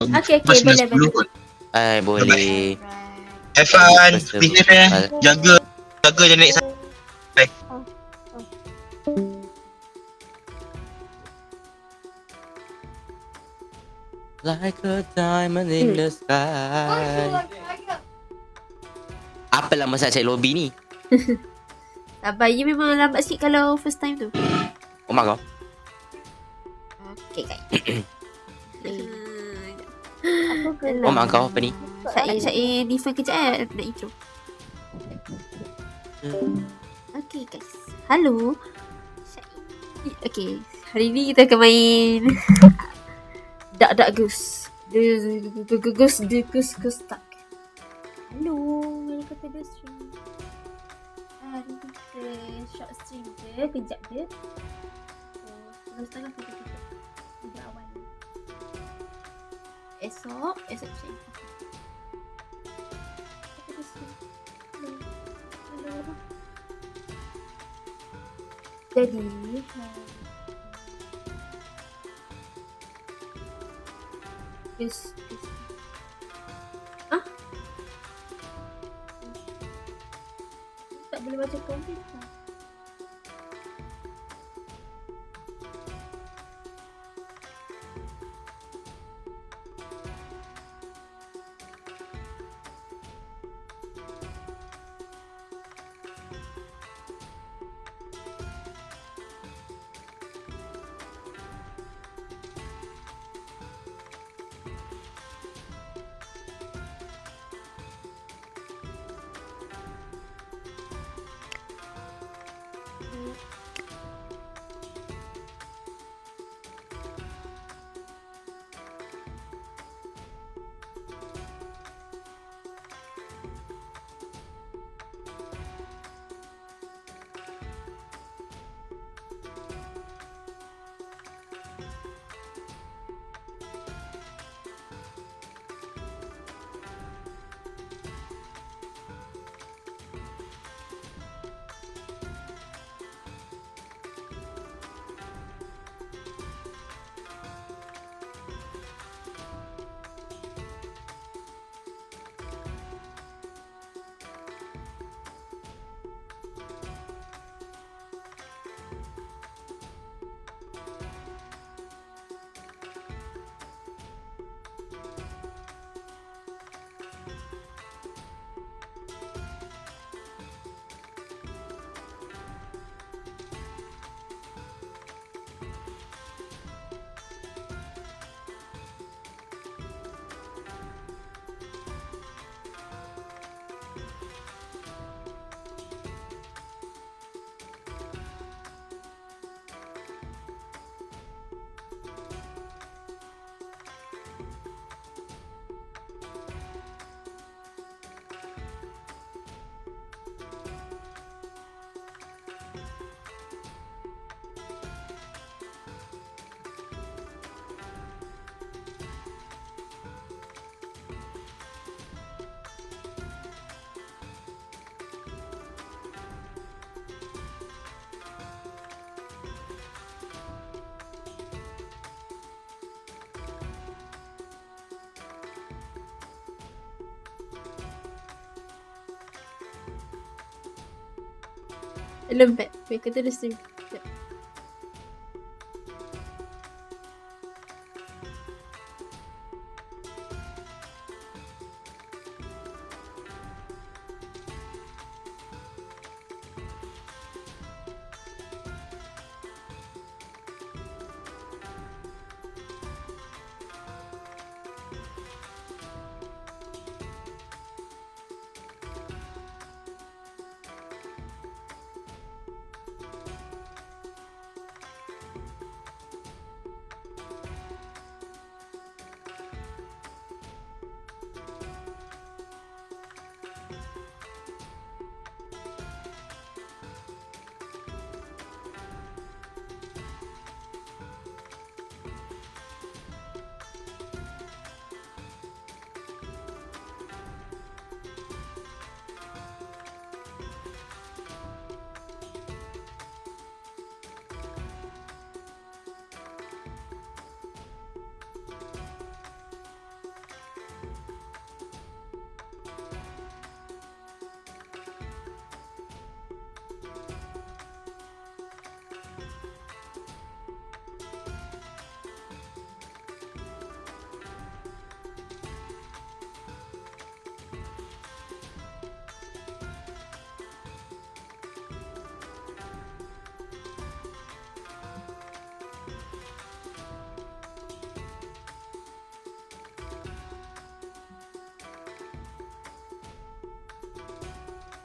Okay, Lepas boleh. 9:10 kot. Boleh. Have fun. Lepas tu- Be here. Jaga je naik sampai. Like a diamond in the sky. Apa lama saya cari lobby ni? Sabar, you memang lambat sikit kalau first time tu. Oh mak kau? Okay, guys. Oh mak kau apa ni? Saya define kejap nak intro. Okay, guys. Hello. Okay, hari ni kita akan main Duck Goose. Goose Duck. Hello, welcome to the stream. Hari ni kita short stream je, kejap je. So, 11.30 kita tutup. Tidak awal. Esok stream. Hello. Jadi, Yes. Tak boleh baca komen tak? Lembek. Mereka tu ada stream.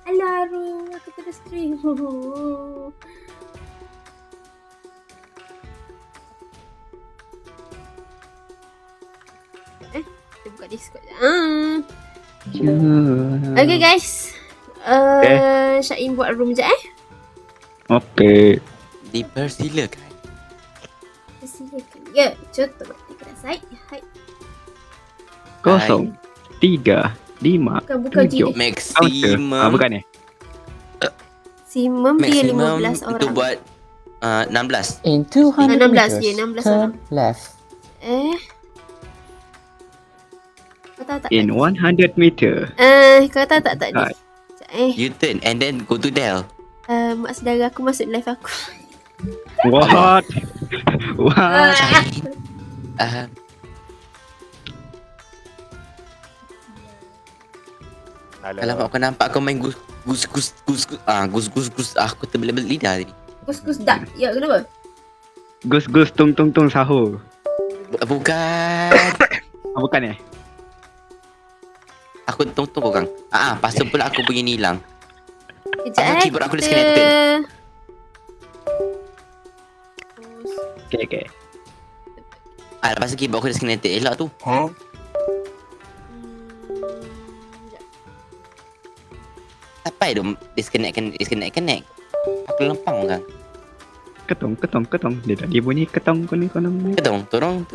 Alah, Ru, aku tengah stream. Kita buka Discord. Okay guys. Syaim buat room je Okey. Dipersilakan. Silakan. Ya, contoh mati kedasai. Hai. 0, 3, 5, Bukan 7. gini. Maximum. Bukan ni. Maximum dia Maximum 15 untuk orang. buat 16. In 200 16, meters, ya, 16 turn orang. left. Kau tahu tak In tadi? 100 meter. Kau tahu tak tadi? Hai. You turn and then go to Dell. Mak saudara aku masuk live aku. What? What? Alamak, kau nampak kau main gus. Aku terbelit lidah tadi. Kus-kus dak. Ya, kenapa? Gus tung tung tung sahur. Bukan. Bukan ni. Aku tunggu kang. Pasal pula aku punya ni hilang. Kejap keyboard aku disconnected. Okay. Lepas tu keyboard aku disconnected. Elok tu. Sampai tu disconnect. Aku lempang kang. Ketong. Dia tadi bunyi ketong kuning. Ketong, turun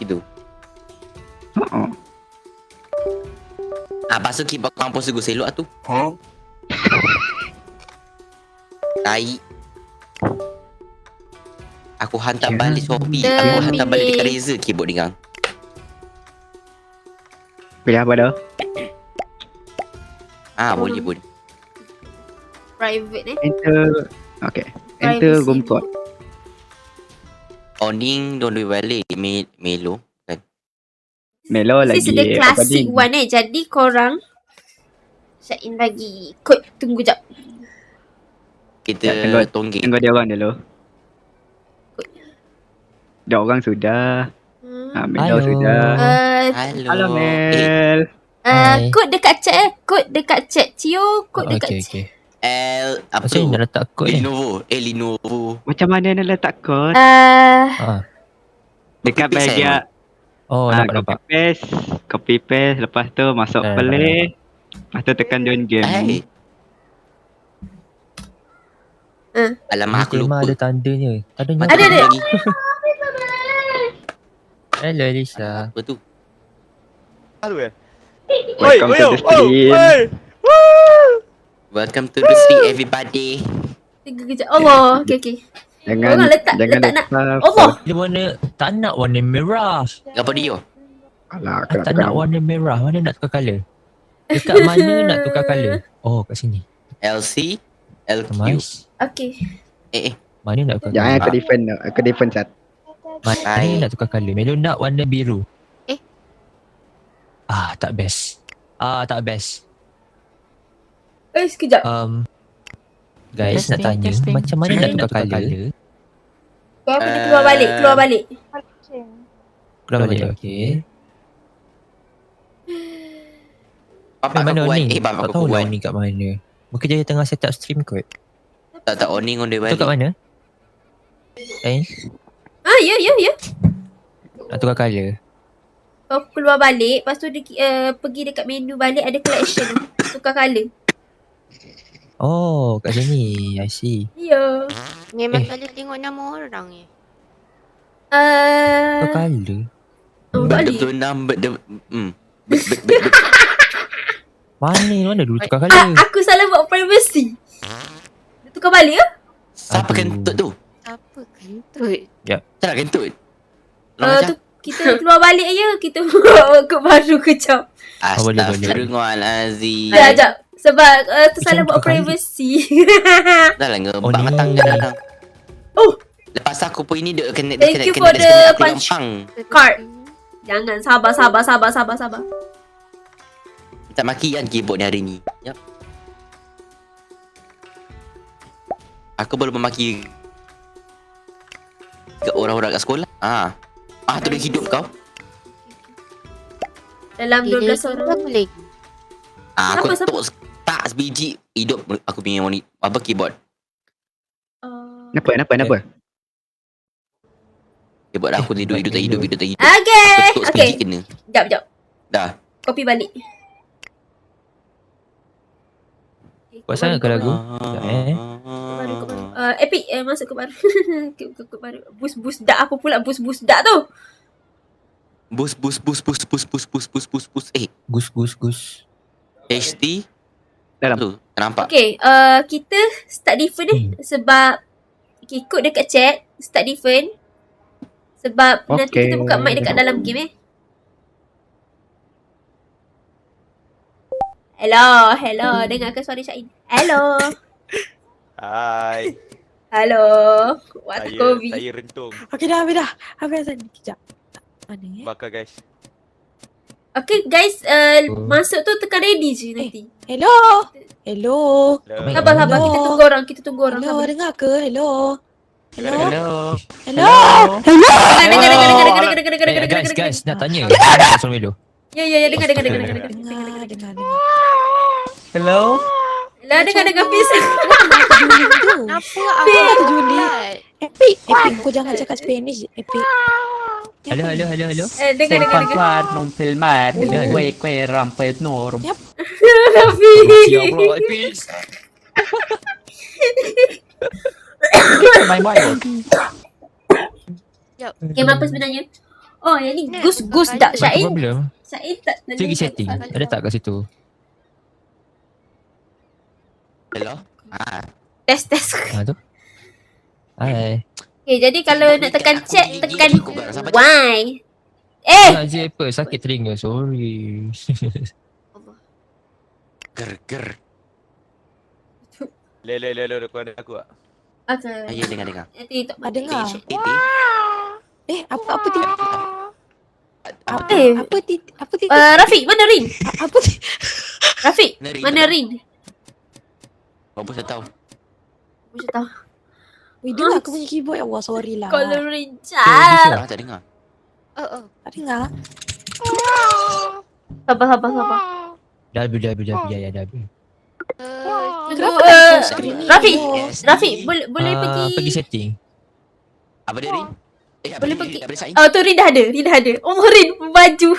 gitu. Oh. Lepas tu keyboard kampus tu selok tu. Tai. Aku hantar balik Shopee. Aku hantar balik dekat Razer keyboard ni kang. Pilih apa dah? Boleh. Private Enter. Okay. Enter room code. Oning don't do balik Melo kan. Melo lagi. This is the classic one Jadi korang Syaim bagi kod. Tunggu jap. Kita tengok tonggeng. Tengok dia orang dulu. Dia orang sudah. Melo sudah. Hello Mel. Hai. Kod dekat chat Kod dekat chat Cio. Kod dekat chat. Okay. L apa Macam tu? mana nak letak kod ni? Lenovo. Macam mana nak letak kod? Dekat copy paste bahagian. Oh, nampak. Copy paste. Lepas tu masuk play. Lepas tu tekan join game. Alamak aku Tema lupa. ada tandanya. Tandanya Ada. lagi. Hello Lisa. Apa tu? Welcome to the stream. Welcome to the street everybody. Tiga kejap. Allah. Okay. Jangan Orang letak nak. Allah. Dia warna tak nak warna merah. Apa dia? Alah, Tak nak warna merah. Mana nak tukar colour? Dekat mana nak tukar colour? Oh, kat sini. LC LQ. Kemas. Okay. Mana nak tukar Jangan colour? aku defend chat. Mana nak tukar colour? Melo nak warna biru. Tak best. Tak best. Sekejap. Guys, nak tanya macam mana nak tukar colour? Kau kena keluar balik. Keluar balik, okey. Bapak Mana aku buat. Oning? Bapak Tak aku tahu lah buat. Oning kat mana. Mungkin dia tengah set up stream kot. Tak Oning on the Tu kat balik. mana? Ya. Nak tukar colour? Kau keluar balik. Lepas tu dia pergi dekat menu balik. Ada collection. Tukar colour. Oh, kat sini. I see. Ya. Memang tak boleh tengok nama orang ni. Tukar colour? Balik. Betul number the Mana dulu tukar colour? Aku salah buat privacy. Dia tukar balik ke? Siapa Aduh. kentut tu? Apa kentut? Tak nak kentut. Tu kita keluar balik je. Kita buat kod baru kejap. boleh. Astaghfirullahalazim. Sekejap. Sebab tu Macam salah buat tukar colour. privacy. Dah lah ngebak ni. matang dah kang. Oh. Lepas aku pun ini dia kena Thank you kena for the disconnect, aku punch. lempang. Card. Jangan. Sabar. Tak maki kan keyboard ni hari ni. Yap. Aku belum memaki ke orang-orang kat sekolah. Tu dia hidup kau. Dalam 12 orang. Apa lagi? Aku Siapa? tok tak sebiji hidup aku punya monitor apa keyboard. Kenapa? Keyboard aku hidup. Okay. Ketuk Okay. sebiji kena. Jap. Dah. Copy balik. Buat sangat ke lagu? Baru. Epic. Masuk ke baru. ke baru. Bus dak apa pula bus dak tu? Bus. Gus. HT Dalam. tu. Tak nampak. Okay. Kita start different sebab ikut dekat chat start different sebab nanti Okay. kita buka mic dekat dalam game Hello, dengarkan suara Syain. Hello. Hai. Watak Saya Kobe. rentung. Okey dah, habis dah. Habis dah ni. Kejap. Mana Bakar guys. Okay guys, masuk tu tekan ready je nanti. Hello. Hello. Sabar, Hello. kita tunggu orang. Hello, Sabar. dengar ke? Hello. Hello. Hello. Dengar. Guys, nak tanya. Nak suruh Melo. Ya, dengar. Dengar. Hello. Lah, dengar please. Kenapa awak Apa Juli? lambat? Epic, kau jangan cakap Spanish. Epic. Hello. Dengar. non filmar. Hello. Kue rampet nor. Rafi. Ya Allah, please. Main main. Game apa sebenarnya? Oh, yang ni Ni, Gus bukan dak kali. Syain. Problem. Syain tak Segi setting. Ada tak kat situ? Hello. Test. Ha tu. Hai. Okay, jadi kalau nak tekan chat, tekan Y. Nak je apa? Sakit telinga. Sorry. Ger. Le kau ada aku tak? Okay. Ayo dengar. Nanti tak Ah, dengar. Apa ti? Eh. Apa ti? Rafiq, mana Rin? Apa ti? Rafiq, Rin. mana Rin? Apa saya tahu? Aku tahu. Weh, dengar aku punya keyboard. Ya Allah, sorry lah. Kalau Rin chat. Tak dengar. Oh. Tak dengar. Sabar. Dah habis. Ya, dah habis. Kenapa Tunggu, tak full screen ni? Rafiq, Yes. Rafiq boleh pergi. Pergi setting. Apa dia Rin? Boleh pergi. Apa dia Sain? Oh, tu Rin dah ada. Oh, Rin baju.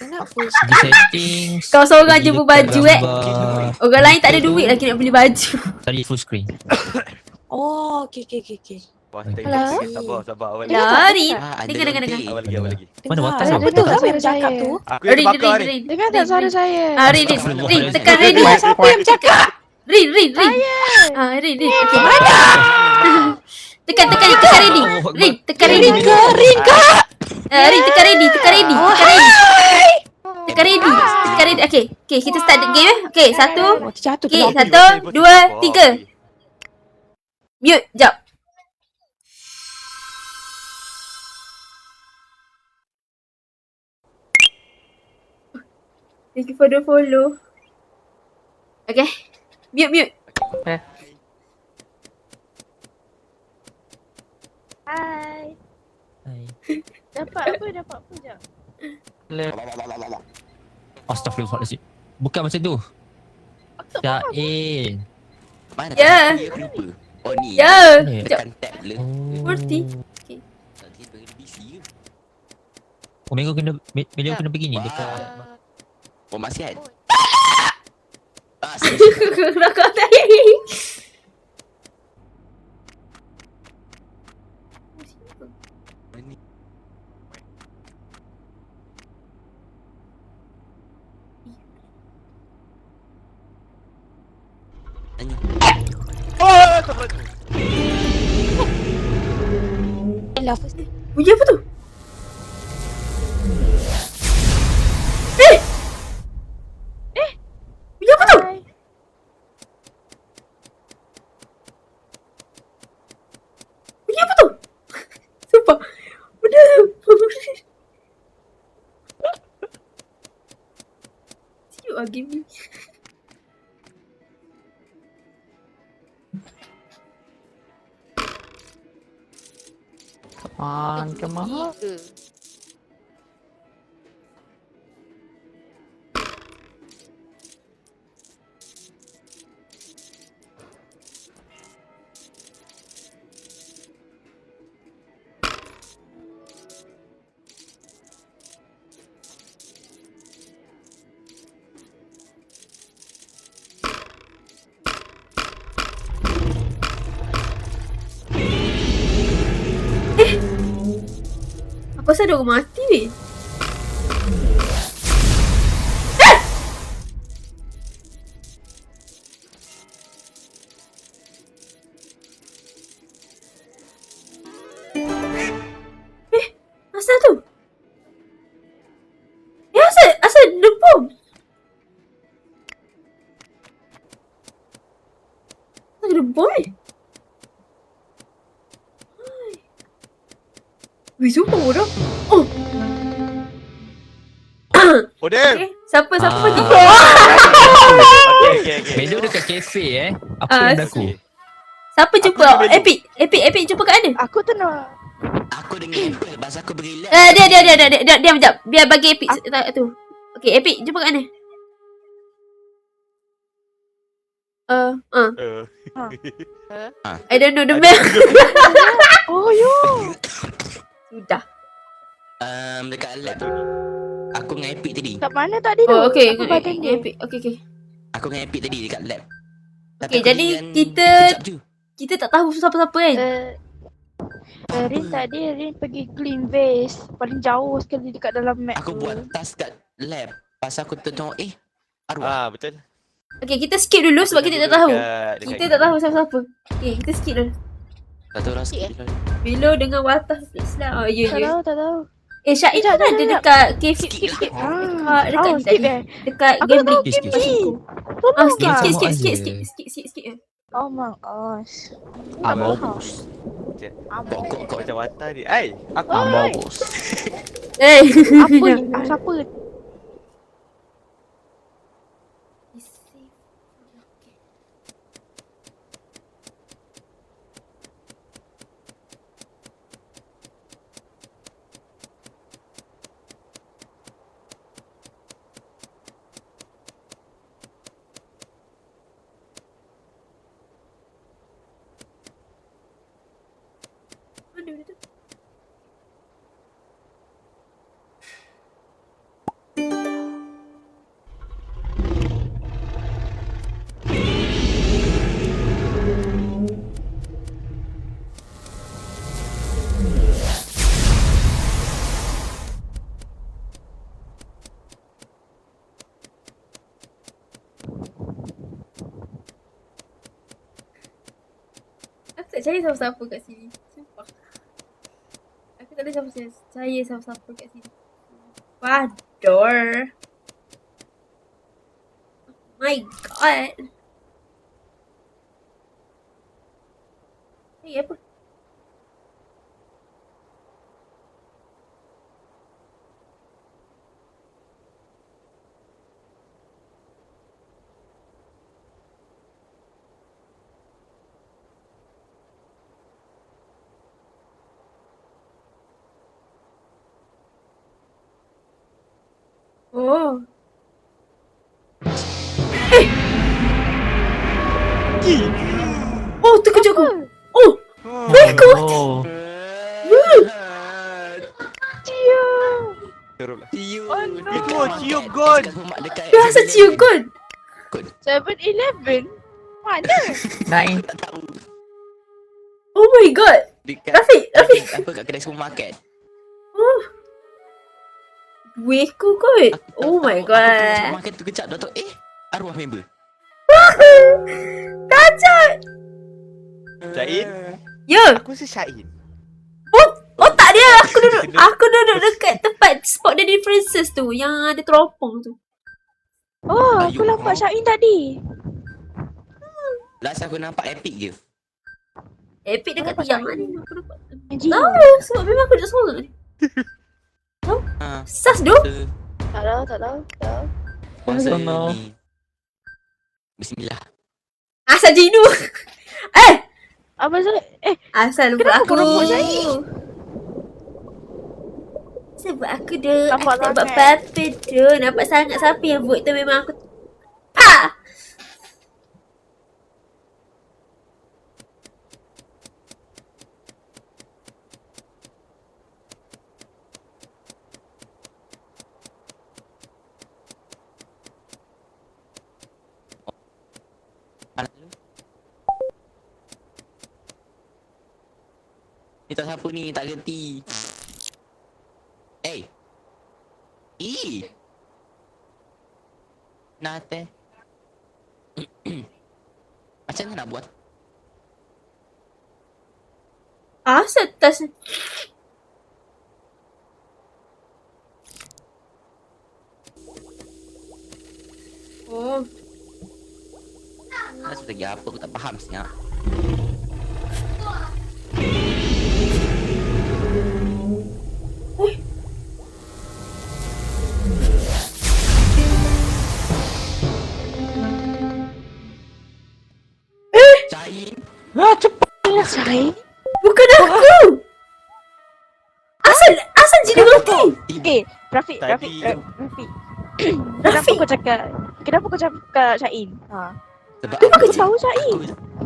Dengar full Pergi setting. Kau seorang je Pergi berbaju, dekat gambar. Orang lain tak ada duit lagi nak beli baju. Tadi full screen. Oh, okey. Wah, Hello? sabar awal. Lah, Rin. Ada Dengar. lonte. Awal lagi. Mana watak Dengar. tu? Dengar tak saya bercakap tu? Aku yang bakar ni. Rin. Dengar tak suara saya? Rin, tekan ready. Siapa yang bercakap? Rin. Rin. Okay. Mana? Tekan ready. Rin, tekan ready. Rin ke? Rin, tekan ready. Tekan ready. Okay, kita start the game. Okay, satu. Oh, terjatuh Okay, kenapa? 1, 2, 3. Mute, jap. Thank you for the follow. Okay. Mute. Hai. Hai. Dapat apa jap? Astaghfirullahaladzim. Bukan macam tu. Syain. Mana Ya. tak? Aku lupa. Oh ni. Ya. Ni. Jap. Tekan tab le. Murti. Tadi bagi busy ke? Oh, Melo kena pergi ni dekat. Oh masih kan? Rokok tadi. Tanya. Hello, first ni. Bunyi apa tu? Bunyi apa tu? Bunyi apa tu? Sumpah. Benda tu. You are giving. Come on. Pasal ada orang mati weh. Asal tu? Asal the bomb? Asal ada bom ni? Weh, sumpah bodoh. Oh! Oh, damn. Okay. Siapa mati? Okay. Melo dekat kafe Apa Ah, yang berlaku? Siapa jumpa? Aku ni Epic jumpa kat mana? Aku tu nak. Aku dengan Apple pasal aku beri lab. Dia sekejap. Biar bagi Epic tu. Okay, Epic jumpa kat mana? I don't know the map. Oh, yo. Sudah. Dekat lab tu. Aku dengan Epic tadi. Kat mana tadi tu? Oh, okay. Aku badan dia. Epic. Okay. Aku dengan Epic tadi dekat lab. Okay, aku jadi dengan kita- kejap je. Kita tak tahu siapa-siapa kan? Rin tadi Rin pergi clean base. Paling jauh sekali dekat dalam map Aku tu. buat task kat lab. Pasal aku tengok arwah. Betul. Okay, kita skip dulu sebab kita tak tahu. Dekat Kita tak tahu siapa-siapa. Okay, kita skip dulu. Tak tahu rasa. Bilo dengan Watah Islam. Oh, Tak ya. tahu, tak tahu. Syahid Sekejap, kan ada sekejap. dekat cave. Skip lah. Dekat ni skip tadi. Dekat Aku tak tahu gambling. Skip, skip, game ni. Ah, skip. Sama aja. Oh my gosh. Amobus. Kok macam watak ni. Aku Amobus. Eh. Apa ni? Siapa? Aku tak percaya siapa-siapa kat sini. Sumpah. Aku tak boleh percaya siapa-siapa kat sini. Pador. Oh my god. Apa? Oh. Oh, terkejut aku. Oh, Oh. Cia. teruk lah. Cium. Oh, no. Dekat Cium market. gun. Dekat dia rasa cium gun. 7-Eleven? Mana? Nine. Tak tahu. Oh my god. Dekat Rafiq. apa kat kedai supermarket. Oh. Duitku kot. Oh my Aku pergi god. supermarket tu kejap dah tahu arwah member. Kacau. Syahin? Ya. Aku rasa Syahin. Oh tak dia. Aku duduk dekat tempat spot the differences tu. Yang ada teropong tu. Oh, aku nampak Syahin tadi. Last aku nampak Epic je. Epic dekat tiang ni. Aku dapat. Anjing. Tahu. Sebab memang aku duduk seorang ni. Ha. Sas tu. Tak tahu, tak tahu. Puasa don't know. ni. Bismillah. Asal Jinu. Apa saya? Asal lupa Kenapa aku. kau rambut saya? Sebab aku dah Nampak aku tak buat sangat. apa-apa tu. Nampak sangat siapa yang vote tu memang aku. Ah! Ni tak siapa ni, tak gerti. Nate. Macam mana nak buat? Asal tas. Oh, Masa lagi apa aku tak faham sebenarnya. Cain. Saya. bukan aku. Asal jadi mati? Okay, Rafiq. Tadi- Kenapa kau cakap Syain? Ha. Sebab Aku tahu Syain.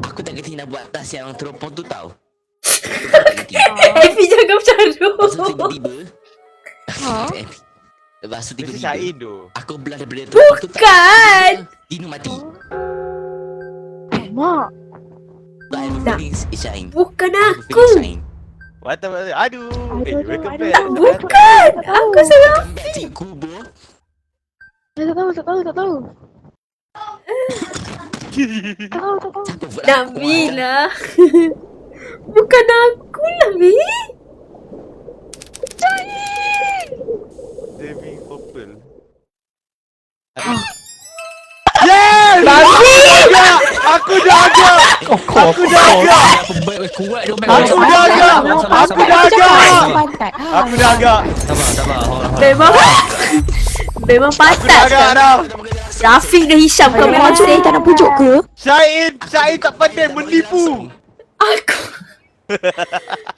aku tak kerti nak buat tas yang teropong tu tau. Happy jangan macam Lepas tu tu. tiba-tiba. Ha? Lepas tu Mesti tiba-tiba. Syain tu. Aku belah daripada teropong tu tak. Bukan. Dino mati. Mak. I'm Tak. feeling Syain. Bukan I'm aku. feeling Syain. Aduh. Welcome back. Tak, bukan. Aku salah. Come back to kubur. Tak tahu. Siapa buat aku, Nabila. Bukan aku lah, Bi. Demi purple. Yes! Aku dah agak. Aku dah agak. Kuat dia Aku dah agak. Aku dah agak. Pantat. Aku dah agak. Memang Aku dah pantas agak kan. dah. Rafiq dan Hisham kau memang Macam tak nak pujuk ke? Syain tak pandai menipu. aku.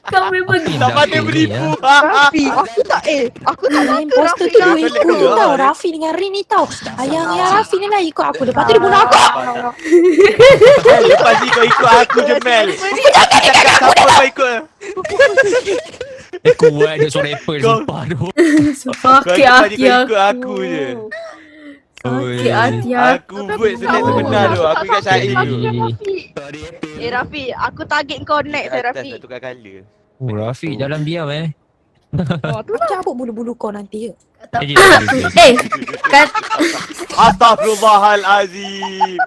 Kau memang Tak pandai menipu. Rafiq, aku tak Lain poster tu dua ikut tu tau. Raffi dengan Rin ni tau. Ayang Raffi ni lah ikut aku. Lepas tu dia bunuh aku. Lepas ni kau ikut aku je Mel. Aku cakap siapa kau ikut. Kuat dia suara rapper Kau- sumpah tu. sakit Kau hati ikut aku je. Sakit hati Aku buat senang sebenar tu. Aku ingat Syain tu. Sorry, Apple. Rafiq, aku target kau next Atas Rafiq. nak tukar colour. Oh Rafiq jangan diam Tu Aku cabut bulu-bulu kau nanti ya. kan Astaghfirullahalazim.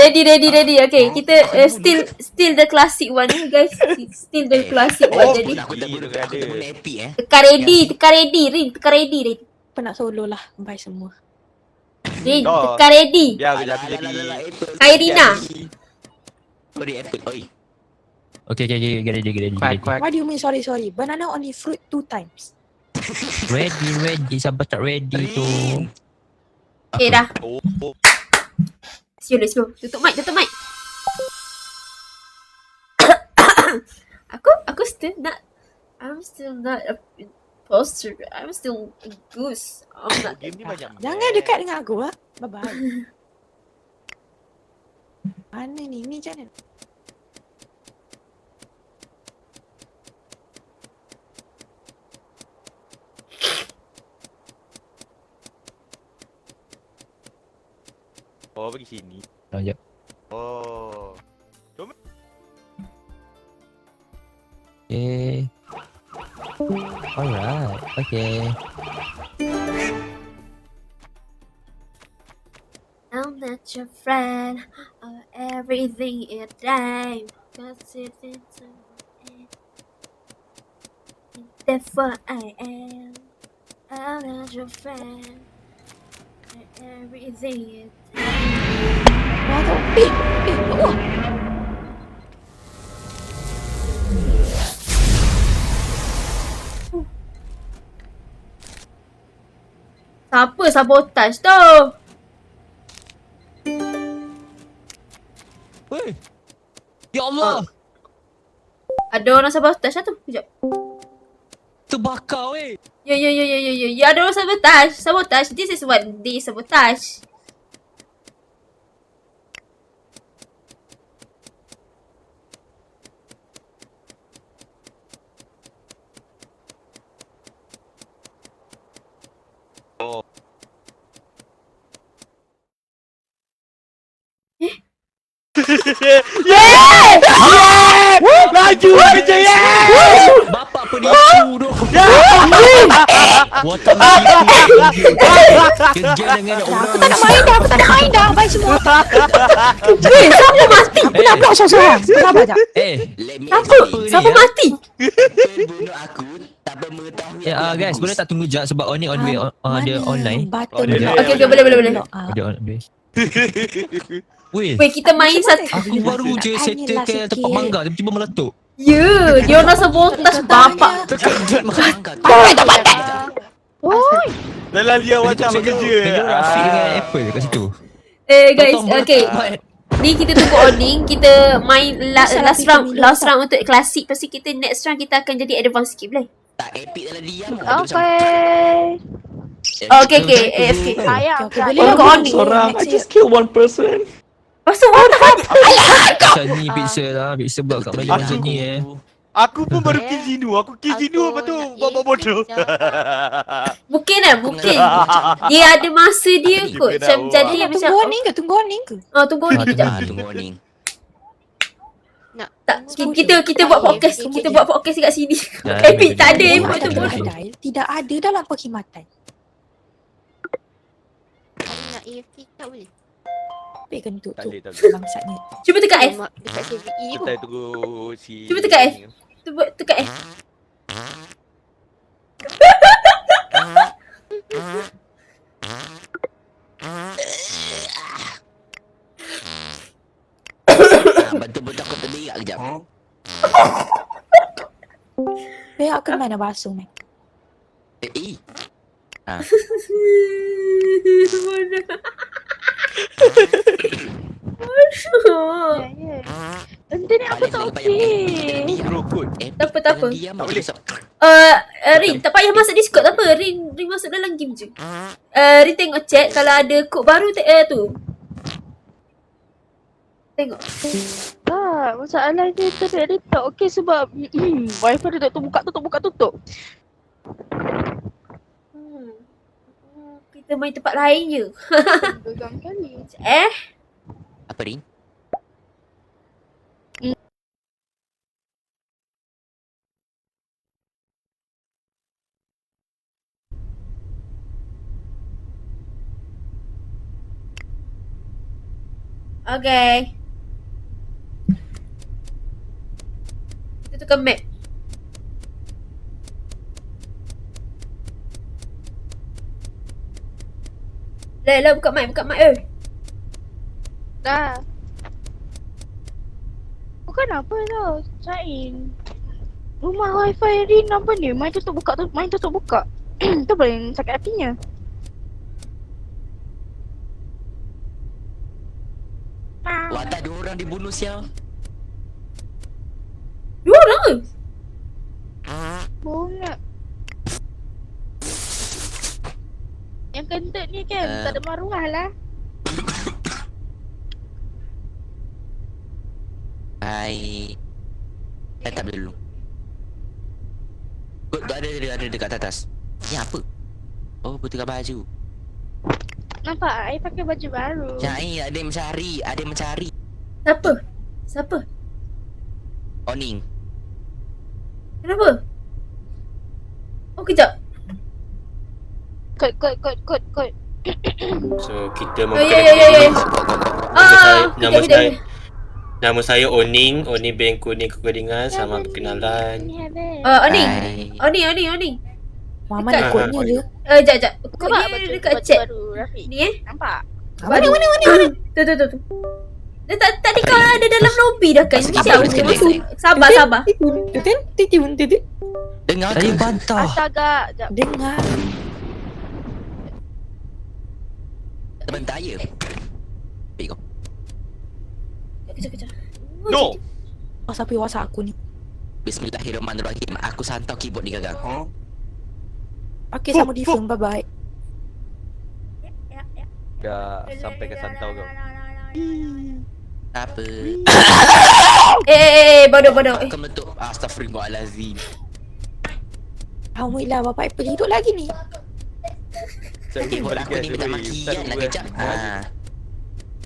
Gino macam ready. Okay, kita still the classic one ni guys. Still the classic one. Jadi aku tak boleh epic teka ready, Rin, teka ready, Rin. Penat solo lah. Bye semua. Rin, Oh. teka ready. Biar aku jadi. Irina. Sorry, Apple. Oi. Okay, ready. What do you mean sorry? Banana only fruit 2 times. Ready, sabar tak ready tu. Okay dah. Oh. Let's go. Tutup mic. Aku still not. I'm still not a imposter. I'm still a goose. I'm not. Game ni banyak. Jangan dekat dengan aku ah. Bye-bye. Mana ni? Ni macam mana? Oh, pergi sini. Sekejap. Oh. Okay. Alright, okay. I'm not your friend. Everything in time. Cause it's into therefore I am. I'm not your friend. Everything in Wah tu. Oh. Siapa sabotage tu? Weh. Ya Allah. Ada orang sabotage lah tu. Sekejap. Terbakar weh. Ya, ada orang sabotage. This is what they sabotage. Oh. Yeah! Laju kerja ya. Bapak penipu. Water kerja dengan orang. Aku tak nak main dah. Aku tak nak main dah. Bye semua. Siapa mati? Pernah pula seorang-seorang. Sabar jap. Siapa mati? Bunuh aku tanpa mengetahui. Guys, boleh tak tunggu jap sebab Oni on way ada online. Button. Okey, boleh. Ada on way. Weh, Weh, kita main satu. aku baru je settle ke tempat mangga tiba-tiba meletup. Ya, dia orang sabotaj bapak. Oi, Dalam dia macam bekerja. Rafiq dengan Apple kat situ. Guys, okey. Ni kita tunggu Oning, kita main last round untuk klasik. Lepas tu kita next round kita akan jadi advance sikit boleh? Tak epic dalam diam. okay. Okay, AFK. Ayam. Okay, boleh Oh, lah. Oning. I just kill one person. Lepas tu what the fuck? Macam ni pixel lah. Pixel buat kat Malaysia macam ni Aku pun baru kill Zinu. Aku kill Zinu apa tu? Bapak bodoh. Mungkin. Dia ada masa dia kot. Macam jadi macam Tunggu warning ke? Tunggu warning ke? tunggu Oning kejap. Tunggu warning. Tak, kita buat podcast. Kita buat podcast kat sini. Epic tak ada epic tu pun. Tidak ada dalam perkhidmatan. Nak AFK tak boleh. Baik kentut Tak tu. boleh, tak boleh. Bangsatnya. Cuba tekan F. Dekat KVE tu. Kita tunggu si... Cuba tekan F. Tekan F. Betul-betul aku terberak kejap. Baik akan mana basuh man. Benda ni aku tak okey. Rokut. Tak apa. Tak boleh. Rin, tak payah masuk Discord tak apa. Rin masuk dalam game je. Rin tengok chat kalau ada kod baru tu. Tengok. Tak, masalah dia tadi tak okey sebab wifi dia buka tutup. Kita main tempat lain je. Gegang kali. Apa Rin? Okay. Kita tukar map. Lah buka mic Dah. Bukan apa tau, Sain. Rumah wifi Rin apa ni? Main tutup buka. Tu paling sakit hatinya. Wah, tak ada orang dibunuh sial. Dua orang ke? Bunga. Yang kentut ni kan tak ada maruah lah. Hai. Tak boleh dulu. Kod ada dekat atas. Ni apa? Oh, bertukar baju. Nampak? I pakai baju baru. Jai, ada yang mencari. Siapa? Oning. Kenapa? Oh, kejap. Kod. So kita Ya. Nama saya Oning Bank Kuning Kekedingan. Selamat berkenalan. Oning. Mama ni kodnya je. Sekejap. Kod dia dekat chat. Ni Nampak? Mana? Tu. Tadi kau ada dalam lobby dah kan? Ni jauh ke masuk. Sabar. Dengar Tadi ke? bantah. Astaga. Sekejap. Dengar. Terbentar ya. Baik kau. Kejap. No. Siapa yang WhatsApp aku ni? Bismillahirrahmanirrahim. Aku santau keyboard ni gagang. Okay, sama different. Bye-bye. Dah sampai ke santau kau. Apa? Bodoh. Kau meletup. Astaghfirullahalazim. Alhamdulillah, bapak Apple hidup lagi ni. Keyboard aku ni minta makian lah kejap.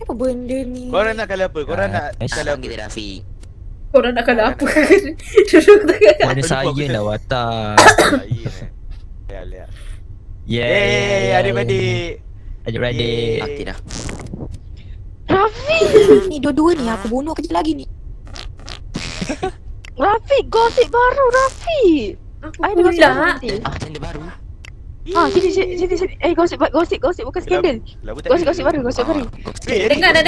Apa benda ni? Korang nak kala apa? Korang nak kala apa? Kita Rafiq. Korang nak kena apa? Mana saya lah watak. Yeay, adik-adik. Adik-beradik. Okey dah. Rafi! Ni dua-dua ni aku bunuh kejap lagi ni. Rafi, gosip baru Rafi! Aku Ada gosip baru pula. nanti. Tender baru. Sini. Gosip bukan skandal. Gosip baru. Dengar. Nak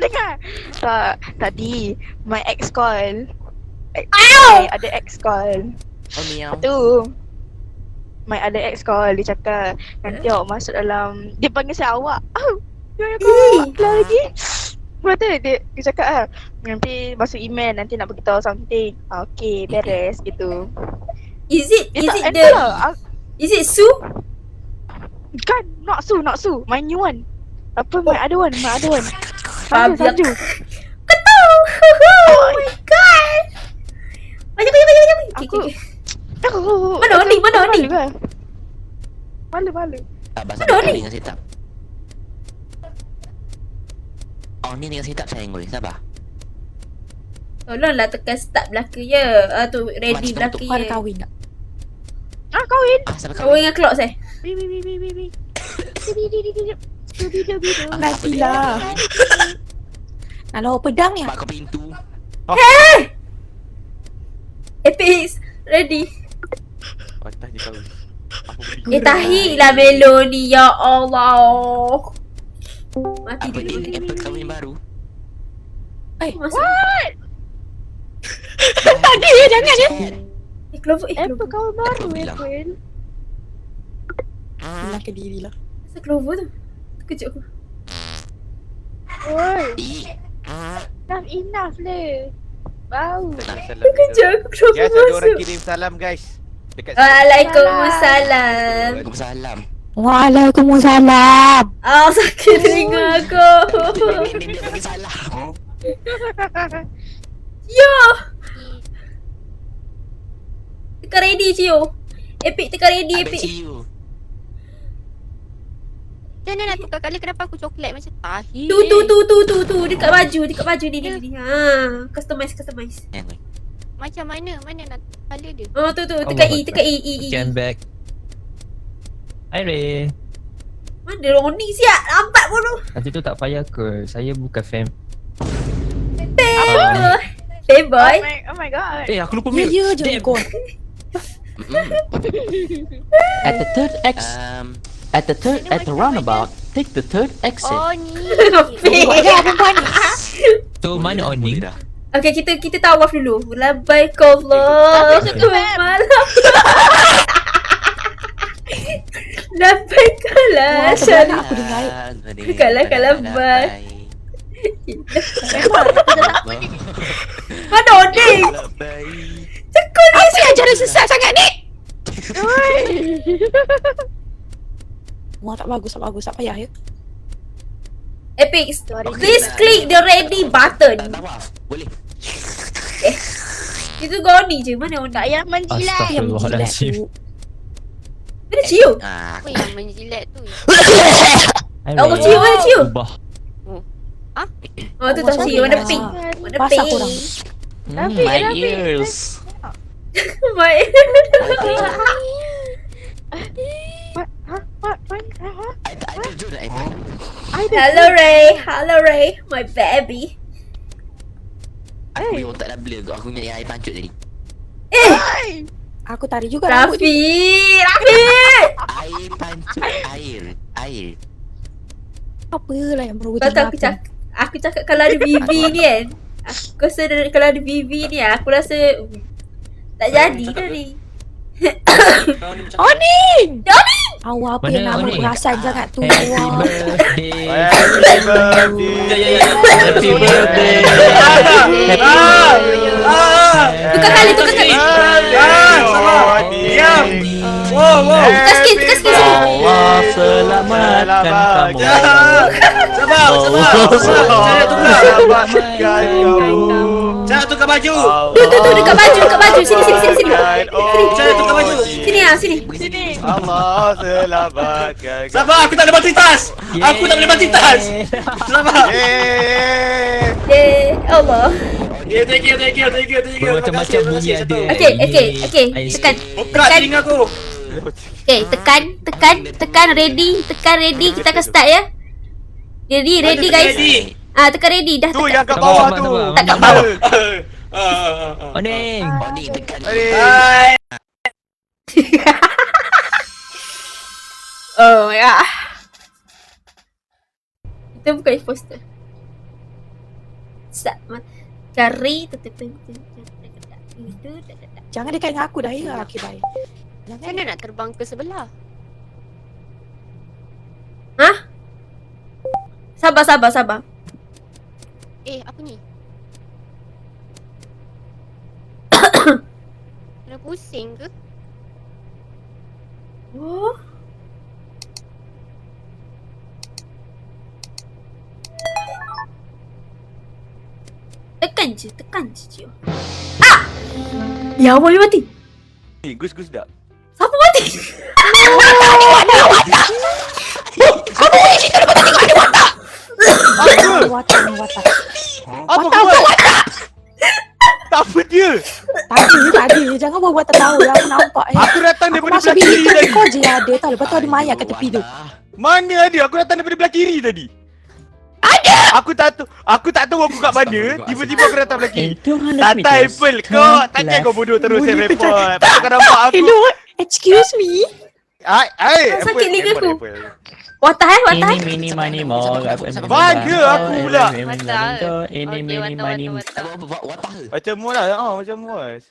dengar? Tadi, my ex call. My ada ex call. Oh miau. Tu my ada ex call, dia cakap nanti awak masuk dalam, dia panggil saya awak. Dia aku awak lagi. Lepas tu dia cakap nanti masuk email, nanti nak beritahu something. Okay, beres gitu. Is it Sue? Kan, not Su, my new one. Apa, my other one. Fabian. Sanju. Ketul. Oh my god. Banyak. Aku- Okay. Mana Oning? Malu. Sabar Aduh, sabar ni. dengan setup. Oh ni dengan setup sayang gue. Sabar. Tolonglah tekan start belaka ya. Tu ready Macam belaka tu. Kau ada ya. kahwin tak? Kahwin. Sabar Kau dengan clock saya. Nantilah. Nak lawa pedang ni. Pak kau pintu. Epic ready. Patah je kau. Tahi lah Melo ni ya Allah. Mati Apa dia. ni? Apple kau yang baru. Masuk. Tadi jangan ya. Clover. Apa kau baru bilang. Apple? Bilang ke diri lah. Masa Clover tu. Terkejut aku. Oi, Ih. enough le. Bau. Terkejut aku Clover Guys, ada orang masuk. kirim salam guys. Dekat Waalaikumsalam. Waalaikumsalam. Waalaikumsalam. Sakit telinga aku. Dia bagi salam. Yo. Tekan ready Cio. Epic tekan ready Abang Epic. ciu. Macam mana nak tukar colour? Kenapa aku coklat macam tahi? Tu dekat baju ni. Customize. Yang gue. Macam mana? Mana nak colour dia? Tu tekan E. Scan back. Hai Ray. Mana Roni siap nampak pun tu. Nanti tu tak payah ke? Saya bukan fan. Fanboy. Oh my god. Aku lupa Ya ya je kau. At the roundabout, take the third exit. Oh ni. Buat dah perempuan ni. Tu mana Oning? Okay, kita tawaf dulu. Labaikallah. Malam. Labaikallah. Sebenarnya aku dengar. Kalah bye. Mana Oning? Cekul ni. Apa yang jalan sesat sangat ni? Wah tak bagus, tak payah ya. Epic. Please click the ready button. Tawaf. Boleh. Itu Goni je. Mana Oning? Tak payah menjilat. Yang menjilat Astaghfirullahaladzim. tu. Mana Cio? Apa yang menjilat tu? Hai Oh, Ray. Cio. Mana Cio? Ubah. Oh, tu tahu Cio. Warna pink. Warna Pasal pink. korang. My ears. My What? I tak jujur I tak. Hello Ray, my baby. Aku yang tak dah blur kot. Aku ingat air pancut tadi. Aku tarik juga rambut dia. Rafi. Air pancut. Air. Apalah yang perlu Kau tahu aku cakap kalau ada Vivi ni kan. Aku rasa kalau ada Vivi ni aku rasa tak jadi dah ni. Oning! Awak apa yang Mana nama Oning? perasan sangat tu. Happy Wah. birthday. Happy birthday. Happy birthday. Tukar kali. Diam. Tukar sikit sini. Allah selamatkan kamu. Sabar. Saya tukar. Selamatkan kamu. Saya tukar baju. Tu dekat baju. Sini. Saya tukar baju. Sini. Allah selamatkan kamu. Sabar, aku tak boleh banting tas. Aku tak boleh banting tas. Sabar. Allah. Thank you. Bermacam-macam bunyi ada. Okay. Tekan. Buka telinga aku. Okay, tekan ready, kita akan start ya. Ready guys. Tekan ready, dah Tu tekan. yang kat bawah tu. Tak kat bawah. Oning. Hai. Oh my god. Kita bukan imposter. Cari Jangan dekat dengan aku dah ya. Okay, bye. Macam mana nak terbang ke sebelah? Sabar. Apa ni? Kena pusing ke? Oh. Tekan je Cio. Ya Allah, dia mati. Gus dah. Siapa mati? Watak. Apa kau buat? Tak apa dia. Tadi. Jangan buat tak tahu lah. Aku nampak. Aku datang Aku daripada masuk belah kiri bilik tadi. kau je yang ada tau. Lepas tu ada mayat kat tepi tu. Mana ada? Aku datang daripada belah kiri tadi. Ada. Aku tak tahu aku kat mana. Tiba-tiba aku datang belah kiri. Tata Apple kau. Takkan kau bodoh terus saya report. Pasal kau nampak aku. Hello, excuse me. Sakit liga aku. Watah. Ini mani mo. Bangga aku pula. Macam muas lah. Macam muas.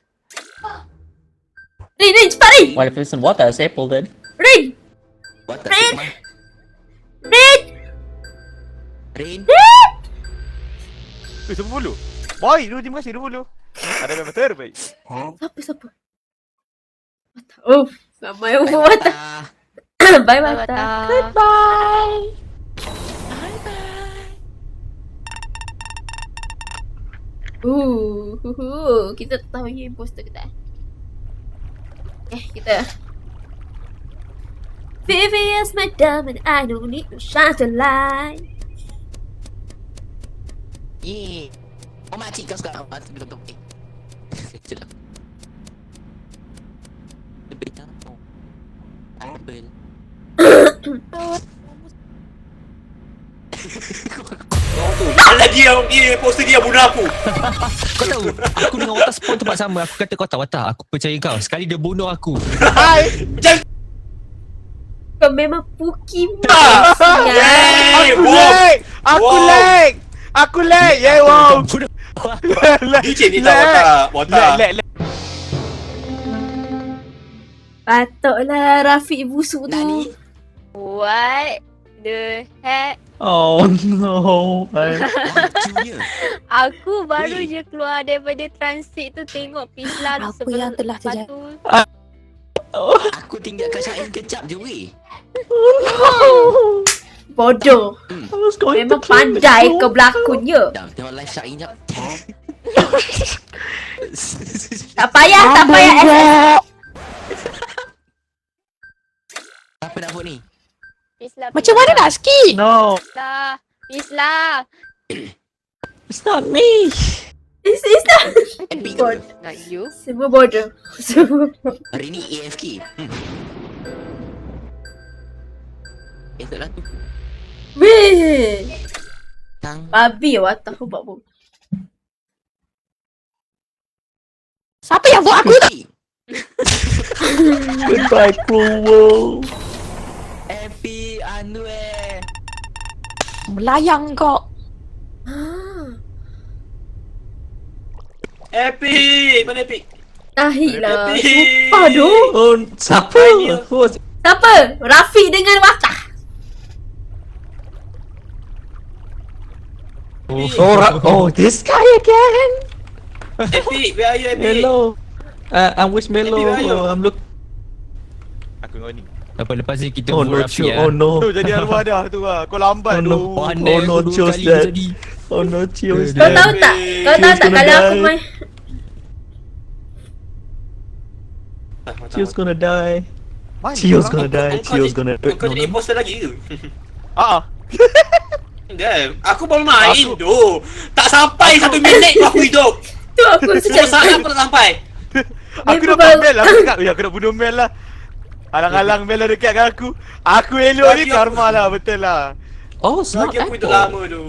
Rin, cepat Rin. What if it's in water? Staple then. Rin. Siapa bulu? Boy, terima kasih 20. Ada memang terbaik. Siapa? Watah. Oh, ramai over Watah. Bye Watah. Goodbye. Kita tak tahu ni imposter ke tak. Kita Vivian's my diamond, I don't need to shine the light. Makcik kau sekarang. Betul. Sedap. Lebih tahu. Apple. Alah dia poster dia bunuh aku. Kau tahu, aku dengan Watak spawn tempat sama. Aku kata kau tak Watak, aku percaya kau. Sekali dia bunuh aku. Hai. Kau memang puki Aku lag. Yeah, wow. Ni tak Watak. Patutlah Rafiq busuk tu. What the heck? Oh no. Aku baru je keluar daripada transit tu tengok Pisla Apa yang telah terjadi? Aku tinggal kat Syaim kejap je weh. Bodoh. Memang pandai kau berlakonnya. Tengok live Syaim jap. Tak payah SS. Apa nak buat ni? Pisla. Macam mana nak skip? No. Pisla. It's not me. It's not. Bodoh. Not you. Semua bodoh. Hari ni AFK. Esoklah tu. Weh. Tang. Babi Watah kau buat apa? Siapa yang buat aku? Goodbye, Kuwo. Happy underwear. Melayang kau. Epic. Mana Epic? Tahilah. Epic. Sumpah tu. Oh, siapa? Siapa? Rafiq dengan Watah. Oh, this guy again. Epic, where are you Epic? Hello. I'm with Melo. Epic, where are you? I'm look. Aku dengan ni. Apa lepas ni kita Oh no, Rafi, oh no. Tu jadi arwah dah tu lah. Kau lambat tu. Pandai Oh no, aku 2 chose kali that. jadi. Oh no, Chios. Kau tahu tak? Kau tahu tak kalau aku main Chio's gonna die. Mana Chio's orang? gonna die. Chio's gonna die. Kau jadi imposter lagi ke? Dah, aku baru main tu. Tak sampai 1 minit aku hidup. tu aku Semua sejak saat aku tak sampai. Aku Member nak bunuh baru- Mel lah. Aku cakap, aku nak bunuh Mel lah. Alang-alang Bella dekat dengan aku. Aku elok ni karma lah, betul lah. Oh, it's not Lagi aku itu Apple. lama tu.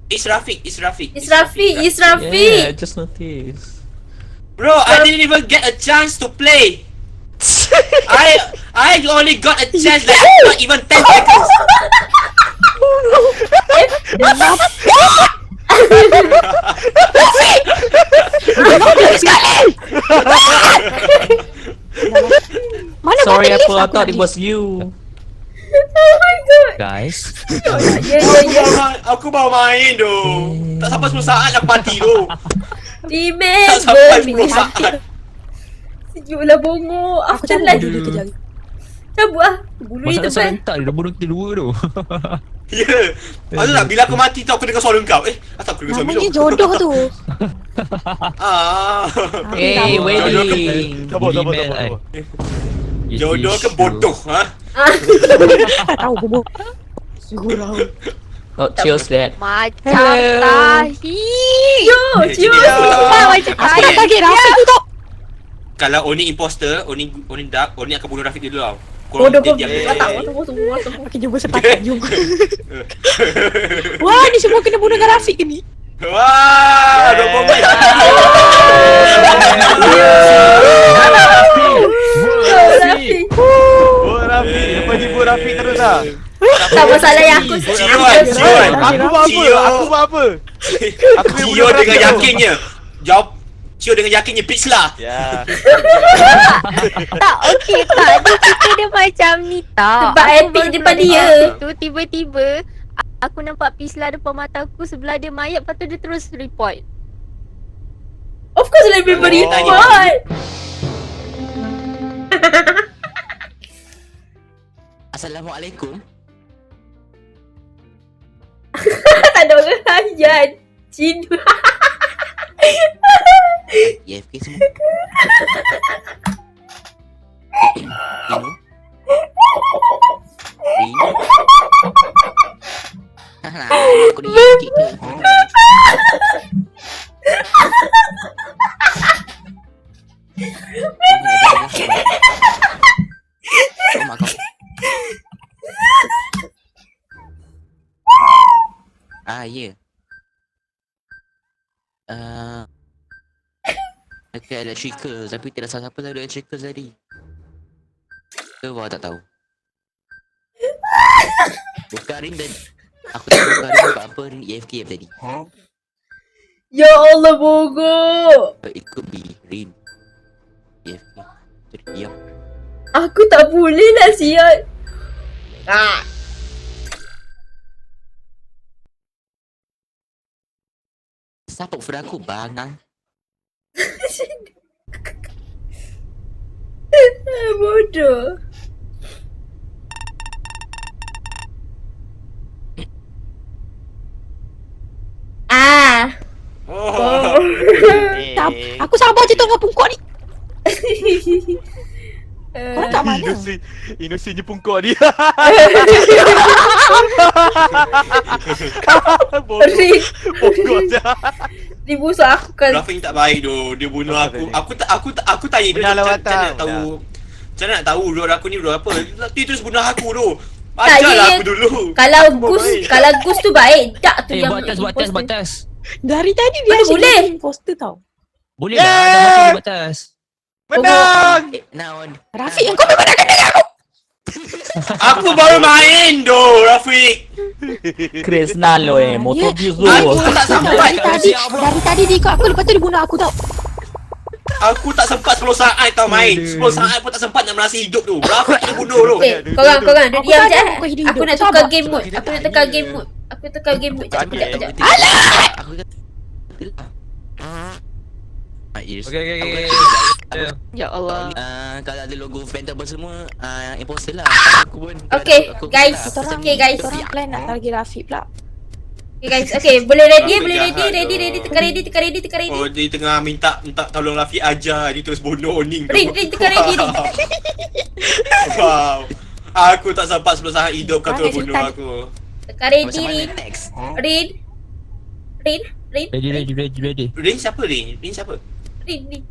It's Rafiq. Yeah, I just noticed. Bro, I didn't even get a chance to play. I only got a chance like not even 10 seconds. Mana Sorry, botol Apple. lift I thought it nak was you. Guys. Aku baru main tu. Tak sampai 10 saat dah mati tu. Tak Remember sampai 10 me. saat. Sejuklah bongo. Aku After cabut life. bulu dia kejap. Cabut lah. Bulu ni Masalah tebal. serentak dia dah bunuh kita dua tu. Ya. Maksud tak bila aku mati tu aku dengar suara kau. Asal aku dengar suara Namanya Milo? jodoh tu. Ah. Hey, Jodoh ke- wedding. Sabar. Jodoh ke bodoh ha? Tak tahu bobo. Gurau. Oh, cheers, Dad. Macam Hello. tahi. Yo, cium. Macam Aku tahi. nak target Rafiq tu tau. Kalau Oni imposter, Oni dark, Oni akan bunuh Rafiq dulu tau. Bodoh ke? diam je. Tunggu. Okey, jumpa sepakat. Jumpa. Wah, ni semua kena bunuh dengan Rafiq ke ni? Wah, ada bomba. Oh Rafi, lepas jumpa Rafi terus lah. Tak masalah yang aku. Cion. Aku buat apa? Cio. Aku buat apa? Aku yang Cio bunuh Rafi dengan tu. yakinnya. Jawab. Cio dengan yakinnya bitch lah. Ya. Tak, okey tak. Dia cerita dia macam ni tak. Sebab Aku epic baru depan keluar dia. dari situ, tiba-tiba aku nampak Pislah depan mata aku. Sebelah dia mayat. Lepas tu dia terus report. Of course lah everybody Oh, report. Assalamualaikum. Tak ada orang layan. Cina. AFK semua. Ini. Ini. Halah, aku ni AFK ke? Oh, mak kau. Ya. Dekat electrical, tapi tidak salah siapa lalu electrical tadi. Ke bawa tak tahu. Bukan Rin dan aku tak tahu bukan Rin buat apa Rin EFK tadi. Ya Allah bogo. But it could be Rin EFK. Jadi diam. Aku tak boleh lah sial. Siapa phone aku bangang? Bodoh. Oh. Aku sabar je tengah pungkuk ni. Korang kat mana? Innocentnya pungkuk dia. Rin. Pungkuk je. Dia busuk aku kan. Rafiq tak baik tu. Dia bunuh aku. Aku tanya dia Benar lah, macam mana nak Watam. tahu. Macam mana nak tahu role aku ni role apa. Dia terus bunuh aku tu. Tak, Ajarlah dia- aku dulu. Kalau Aku Gus, baik. kalau Gus tu baik, tak tu yang Buat test, buat test. Dari tadi dia Mana asyik boleh? jadi imposter tau. Boleh lah, dah mati buat test. Menang. Naon? Rafiq yang kau memang nak kena aku. Aku baru main tu, Rafiq. Krishna lo motor Ya. bizu. Aku tak sampai. Dari tadi dia ikut aku, lepas tu dia bunuh aku tau. Aku tak sempat 10 saat tau main. 10 saat pun tak sempat nak merasa hidup tu. Rafiq dia bunuh tu. Okay, korang dia Aku diam tak je. nak kau hidup-hidup. Aku nak Sabar. tukar game mode. Aku nak tukar game mode. Aku tukar game mode. Sekejap. Aku kata Iris. Okay. Ya Allah. Kalau ada logo Phantom semua, imposter lah. Aku pun. Okay, aku guys. lah. Korang, Okay, guys. korang plan nak target Rafiq pula. Okay guys, okay. Boleh ready, Aku boleh jahat ready. tu. Tekan ready. Oh, dia tengah minta tolong Rafiq ajar. Dia terus bunuh Oning tu. Rin, tekan ready. Wow. Aku tak sempat 10 saat hidup kau terus bunuh aku. Tekan ready, Macam mana Rin. next? Rin. Ready. Rin siapa Rin? Rin siapa? Rin.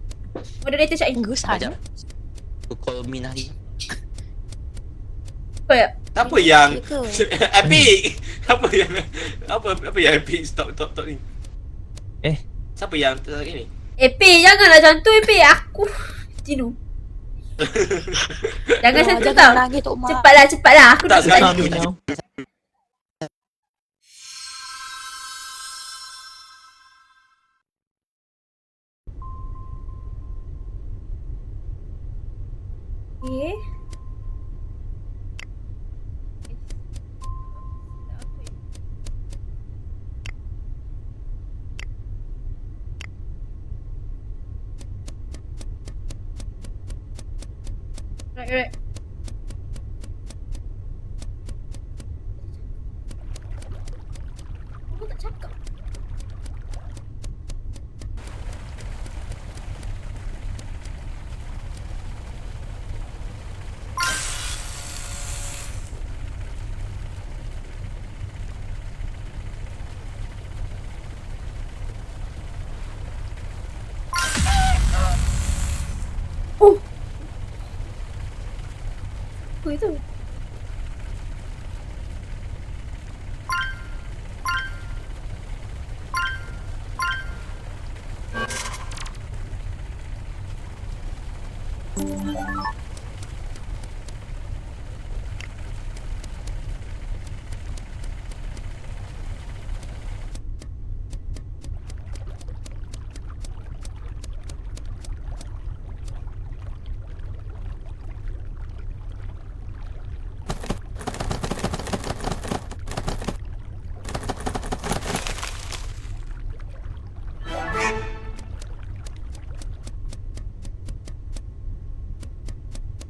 Moderator Syaim. Gus Sekejap. ada. Aku call Min hari. Cepat. Apa yang Ke? Epic? Apa yang Epic stop ni? Siapa yang ini? Epic, janganlah macam tu Epic. Aku Cinu. Jangan macam tu tau. Jangan nangis Tok Mak. Cepatlah. Aku Tak nak cepat. sekali tu. Okay. Right. Aku tak cakap. Oh. Apa itu?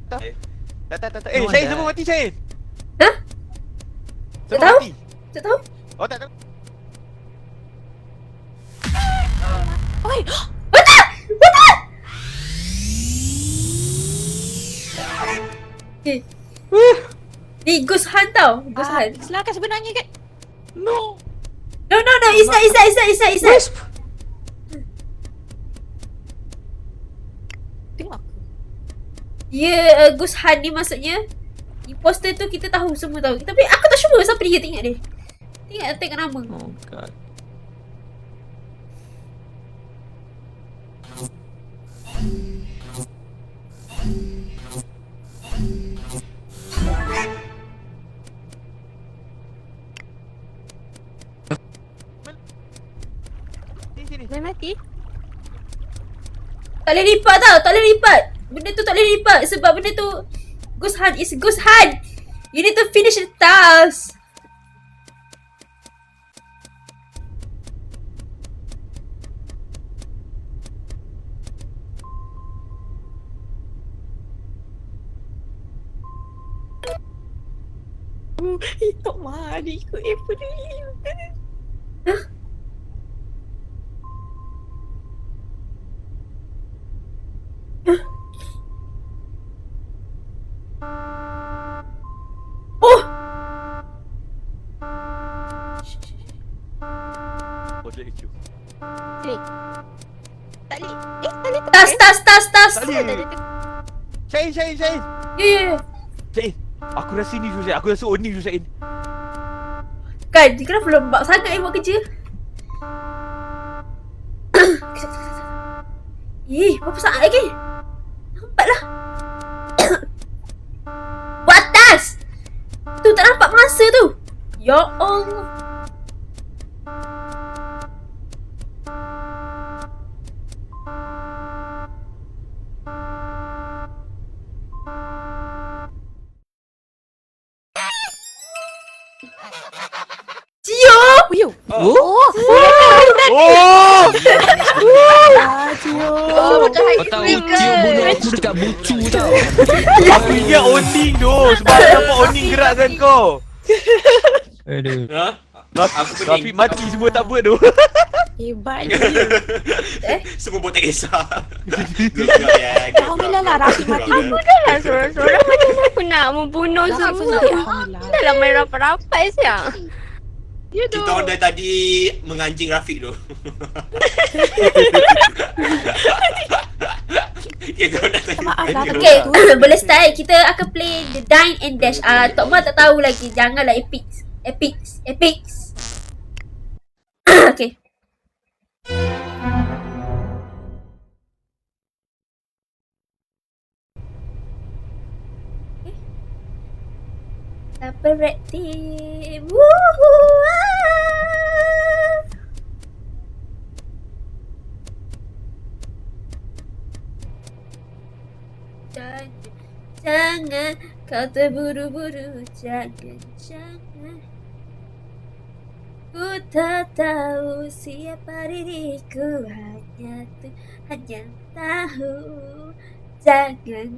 Tak. Syahid siapa mati Syahid? Hah? Siapa Tak tahu. mati? Tak tahu. Oh tak tahu. Oi, Okay. Ni Ghost Hunt tau. Ghost Hunt. silakan sebenarnya kan. No. It's not. Tengok aku. Dia Ghost Hunt ni maksudnya imposter tu kita tahu semua tahu. Tapi aku tak sure siapa dia, tengok dia. Tengok nama. Oh god. Sini. Dah mati? Tak boleh lipat tau. Tak boleh lipat. Benda tu tak boleh lipat sebab benda tu Ghost Hunt is Ghost Hunt. You need to finish the task. Tok Mak dia ikut apa ni? Oh! Boleh lucu. Tak boleh. Tak boleh. Tas. Tak boleh. Syahid. Ya. Syahid. Aku rasa ni dulu Syahid. Aku rasa Oni dulu Syahid. Kan, dia kenapa lembab sangat buat kerja? Berapa saat lagi? Nampaklah. Buat atas! Tu tak nampak masa tu. Ya Allah. Cio! Uyo. Oh. Oh. Oh! Cio. Macam high Kau tahu screen Tio bunuh ke? aku dekat bucu tau. Aku ingat Oning tu. Sebab aku nampak Oning gerakkan kau. Aduh. Ha? Aku Rafiq pening. mati semua tak buat tu. Hebat dia. Semua pun tak kisah. Alhamdulillah lah Rafiq mati dulu. Dah sorang-sorang macam mana aku nak membunuh Rafiq semua. mati, alhamdulillah. Dah lah main rapat-rapat siang. Ya tu. Kita orang dari tadi menganjing Rafiq tu. Ya kau nak tanya. Maaf lah. Okay, boleh start. Kita akan play the Dine and Dash. Tok Ma tak tahu lagi. Janganlah epic. Okay. Apa red team? Woohoo! Jangan kau terburu-buru. Jangan. Ku tak tahu siapa diriku. Hanya Tuhan yang tahu.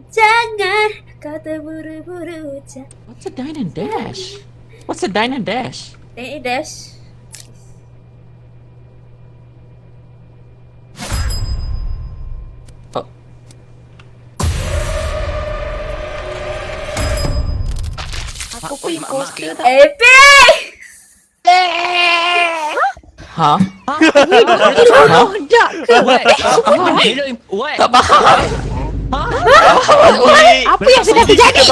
Jangan kau terburu-buru. What's a dine and dash? What's a dine and dash? Dine and Dash. Aku pun imposter tak. Epic! Ha? Tak ke? What? Tak faham. Apa yang sedang terjadi?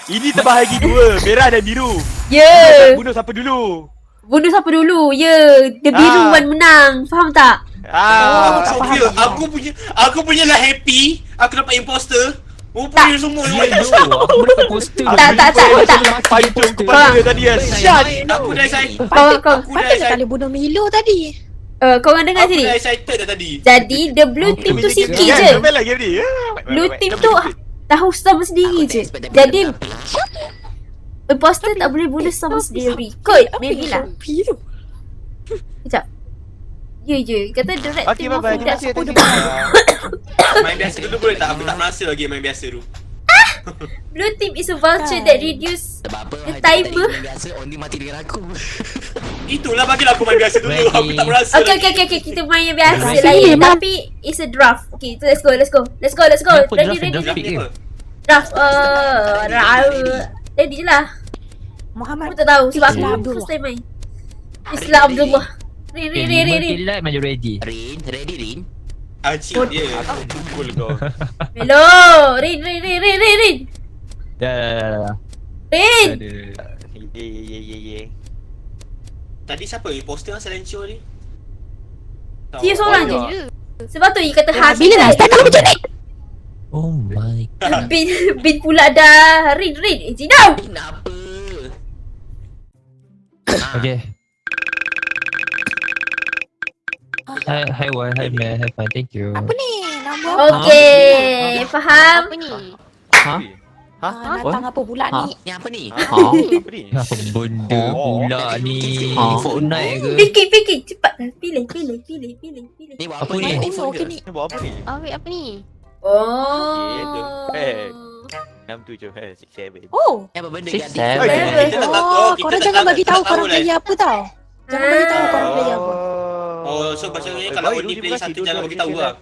Ini terbahagi dua. Merah dan biru. Ya. Bunuh siapa dulu? Bunuh siapa dulu? Ya. The biru one menang. Faham tak? So clear. Aku punya lah happy. Aku dapat imposter. Rupanya semua Aku dapat poster. Tak. Pancung kepala dia tadi ya. Syat. Aku dah excited. Kau Patut tak boleh bunuh Milo tadi. kau orang dengar Aku sini. dah excited dah tadi. Jadi the blue team tu sikit je. Main lagi ni. Blue team tu tahu sama sendiri je. Jadi imposter tak boleh bunuh sama sendiri. Kot, maybe lah. Biru. Sekejap. Ya. Kata the red Okey, team of bye-bye. Terima that. kasih. Thank you. Main biasa dulu boleh tak? Aku tak merasa lagi main biasa tu. Blue team is a vulture that reduce Sebab apa? the timer. Biasa Oni mati dengan aku. Itulah bagilah aku main biasa dulu. Ready. Aku tak merasa. Okay. Kita main yang biasa Ready. lain. Tapi it's a draft. Okay, so let's go. Kenapa Ready. draft pick ke? Draft. Ready je lah. Muhammad. Aku tak tahu sebab Islam aku Abdullah. first time main. Islam Abdullah. Rin. Kilat maju ready. Rin, ready Rin? Acik dia. Aku pukul kau. Hello. Rin. Dah. Rin. Ye. Tadi siapa imposter selain Cio ni? Dia seorang je. Sebab tu dia kata habis. Bila dah start kalau macam ni? Oh my. Bin pula dah. Rin. Jinau. Kenapa? Okay. Hi Wan, hi man, have fun, thank you. Apa ni? Nombor apa? Okay. Faham? Apa ni? Datang apa pula ni? Ni apa ni? Apa ni? Apa benda pula ni? Fortnite ke? Fikir. Cepatlah. Pilih. Ni buat Apa apa ni? ni? Oh, okey ni. Ni buat apa ni? Awik apa ni? Oh. 6, 7, 6, 7. Oh. Apa benda Six, ganti? seven. Kita tak tahu. Oh, Kita korang tak jangan tahu. bagi Kita tahu tak korang tahu lah. player apa tau. Jangan bagi tahu korang player apa. Oh, so maksudnya kalau Oni play satu jangan bagi tahu lah.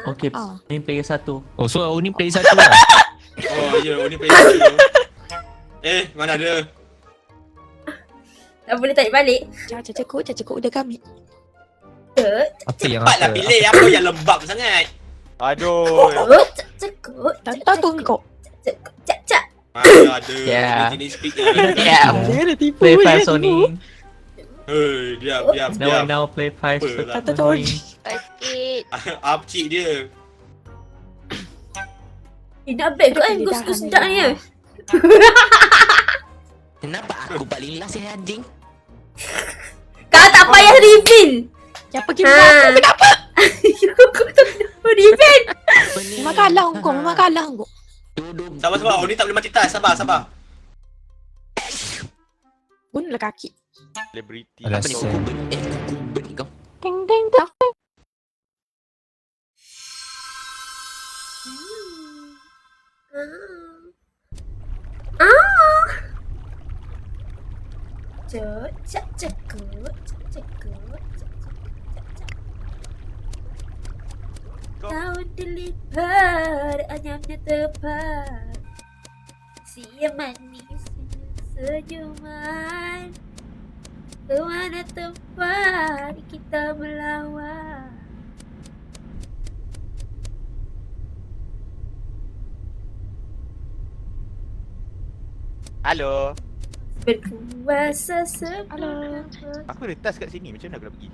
Okay, Ah. ni player satu. Oh, so Oni play satu lah. Oh, ya Oni play satu. Mana ada? Tak boleh tarik balik. Cakap udah kami. Apa yang Cepatlah apa? pilih apa yang lembab sangat. Aduh. Cekut. Tak tahu kau. Cak. Mana ada? Yeah. Jenis speak Yeah. Play 5 Sony. Diam. Now play 5 Apa lah. Sony. Sakit. Apcik dia. Nak beg tu kan. Ghost sedap ni. Kenapa aku paling last yang anjing? Kau tak payah reveal. Yang pergi menang kenapa? Kau tak kenapa reveal. Apa ni? Memang kalah engkau. Duduk. Sabar. Oni tak boleh mati tas. Sabar. Bunuhlah kaki. Selebriti. Apa ni? Rasa. Kubet kau. Ding. Cekut. Kau deliver anyamnya tepat. Si yang manis senyuman. Kemana tempat kita melawan. Halo. Berkuasa Halo. Aku ada tas kat sini. Macam mana aku nak pergi?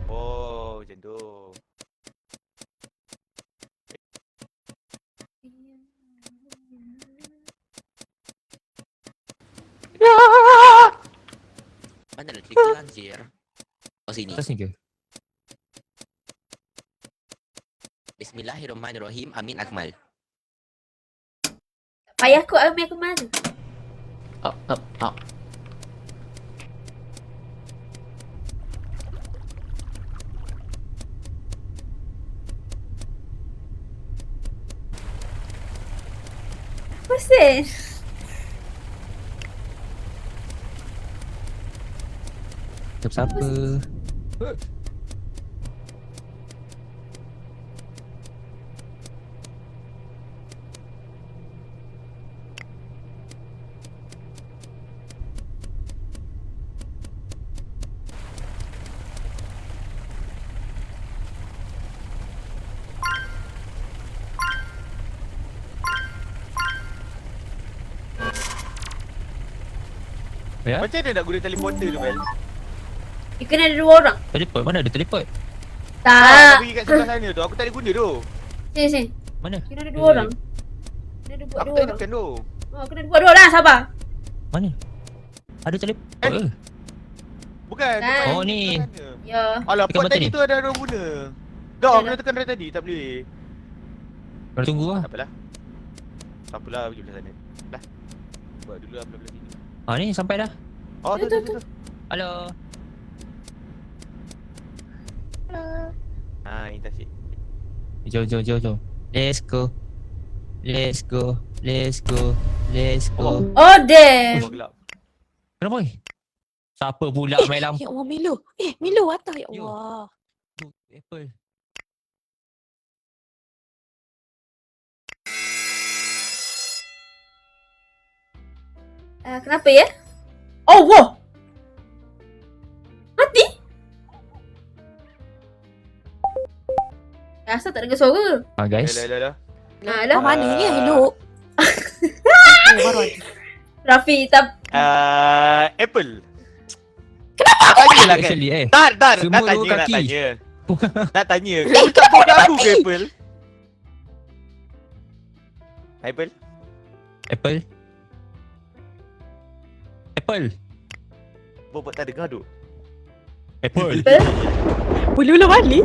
Oh, macam tu. Mana ada cerita anjir? Oh sini. Atas ni ke? Bismillahirrahmanirrahim. Amin Akmal. Payah aku ambil ke mana? Up, up, up. Apa sen? Siapa? Ya? Macam mana nak guna teleporter tu, Bel? Dia kena ada 2 orang. Teleport? Mana ada teleport? Aku Tak. pergi kat sebelah sana tu. Aku tak ada guna tu. Sini. Mana? Kena ada 2 orang. Kena ada buat Aku 2 tak orang. tekan tu. Oh, kena buat 2 orang. Sabar. Mana? Ada teleport ke? Bukan. Kan. depan- Oh, ni. depan sana. Ya. Alah, Tekan pot button tadi ni. tu ada orang guna. Dah, Dah, aku dah tekan dari tadi. Tak boleh. Kau tunggu lah. Tak apalah. Tak apalah, pergi belah sana. Dah. Buat dulu lah belah-belah sini. Ni sampai dah. Oh, tu, tu, tu. Hello. Ini tak sih. Jom. Let's go. Let's go. Oh, damn. Oh, gelap. Kenapa? Siapa pula main lampu? Ya Allah, Milo. Milo atas. Ya Yo. Allah. Apple. Kenapa ya? Oh, wow. Mati? Rasa tak dengar suara. Guys. Dah. Alah. Mana ni? Hello. Baru ada. Rafi, tak. Apple. Kenapa aku tanya kan? Actually Tak, semua nak dua tanya, nak kaki. tanya. Nak tanya. Kau tak buat aku ke Apple? Apple? Apple. Buat tak dengar tu. Apple. Boleh ulang balik?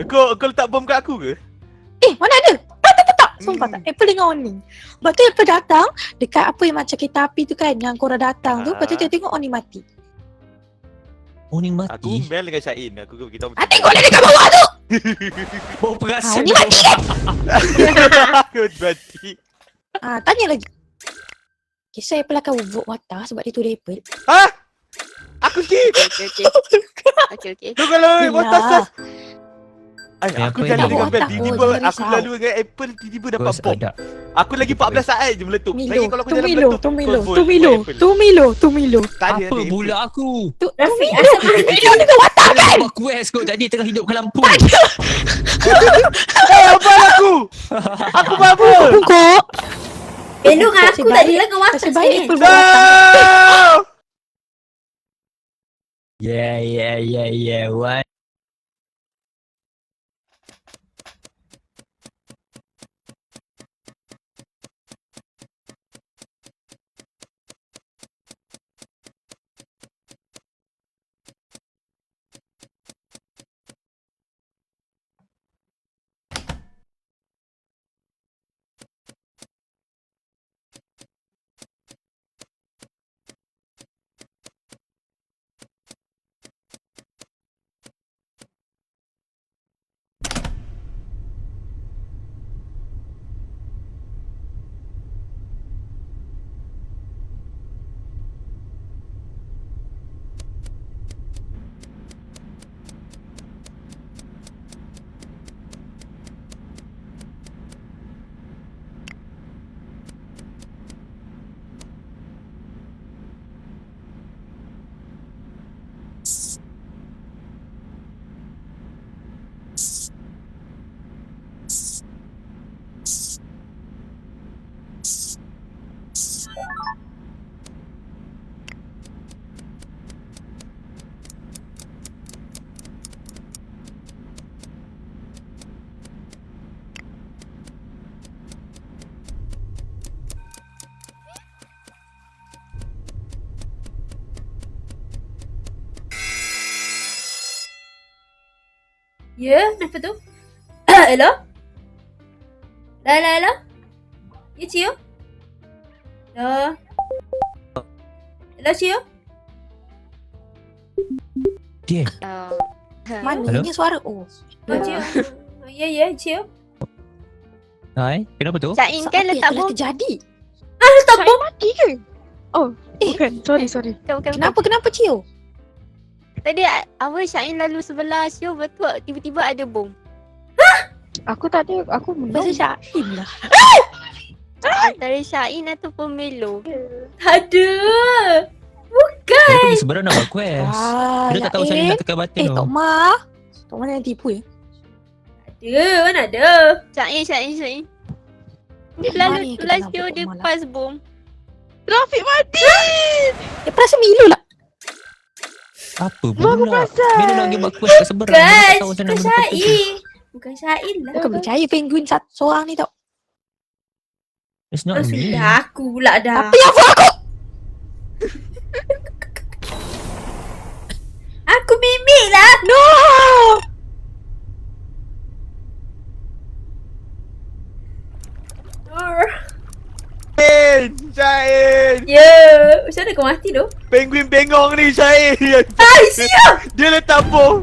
Kau letak bom kat aku ke? Mana ada? Tak. Sumpah tak. Apple dengan Oni. Lepas tu Apple datang dekat apa yang macam kereta api tu kan, yang korang datang tu. Lepas tu tengok Oni mati. Oni Aku mati. Mel dengan Syain. Aku kita Tengok lah dekat bawah tu. Oh perasan. Oni mati kan? Aku mati. Tanya lagi. Kisah Apple akan vote water sebab dia tu dia Apple. Ha? Aku skip. Okay. Tu kalau water sas. Apa Aku yang jalan dengan tak Bel. tak Tiba-tiba jangan aku risau. lalu dengan Apple. Tiba-tiba dapat Ghost bom. ada. Aku lagi 14 saat je meletup. Lagi Milo, kalau aku tu jalan Milo, meletup. tu Milo, kau vote tu Milo, Apple. tu Milo, tu Milo. Tak ada. Apa pula aku? Tu Rafi, Milo. asal boleh Milo dengan water Saya kan? buat quest kot tadi tengah hidupkan lampu. Apa aku? Aku buat apa? Kok. Belok dengan Nasib aku baik- tadi lah dengan watak Nasib baik sini. Apple vote water. No! Yeah. What? Ya, kenapa tu? Hello? Hello? Ya, Cio? Hello? Hello, Cio? Dia. Mana Hello? ni suara? Oh. Oh, Cio. Ya, Cio? Hai, kenapa tu? Syain kan letak bom. terjadi? Letak Syahid mati ke? Oh, bukan. Sorry. Bukan. Kenapa Cio? Tadi awal Syain lalu sebelah Syul, betul tiba-tiba ada bom. Aku tak ada. Aku Pasal belum. Syahin lah. Antara Syain ataupun Melo. ada. Bukan. Dia pergi seberang nak buat quest. Dia tak tahu Syahid nak tekan button tu. Tok Ma. Tok Ma yang tipu ya? Ada, mana ada. Syain. Dia Mari lalu kita sebelah nampak Syul, Tok dia Ma lah. pas bom. Rafiq mati! Dia perasan Milo lah. Apa Baru pula? perasan. Bila nak pergi buat quest kat seberang. Dia tak tahu macam Bukan mana button tu. Syain. Bukan Syain lah. Bukan percaya penguin seorang ni tau. It's not me. Dah aku pula dah. Apa yang aku? Aku mimik lah. No! Syahid! Ya, macam mana kau mati tu? Penguin bengong ni Syahid. Ai, siap. Dia letak bom.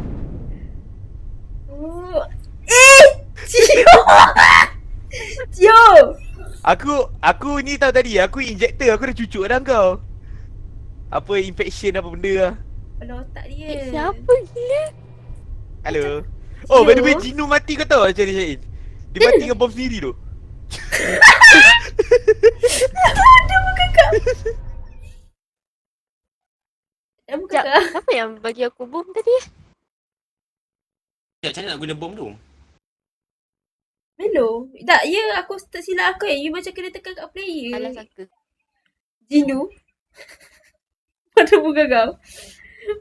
Cio. Cio. Aku ni tahu tadi, aku injector, aku dah cucuk dah kau. Apa infection apa benda lah. Kepala otak dia. Siapa gila? Hello. Oh, by the way Jinu mati kau tahu macam ni Syahid. Dia mati dengan bom sendiri tu. Ada muka kau. Ada muka Sekejap, kau. siapa yang bagi aku bom tadi? Macam mana nak guna bom tu? Melo. Tak, ya aku tersilap aku you macam kena tekan kat player. Alah saka. Jinu. Pada muka kau.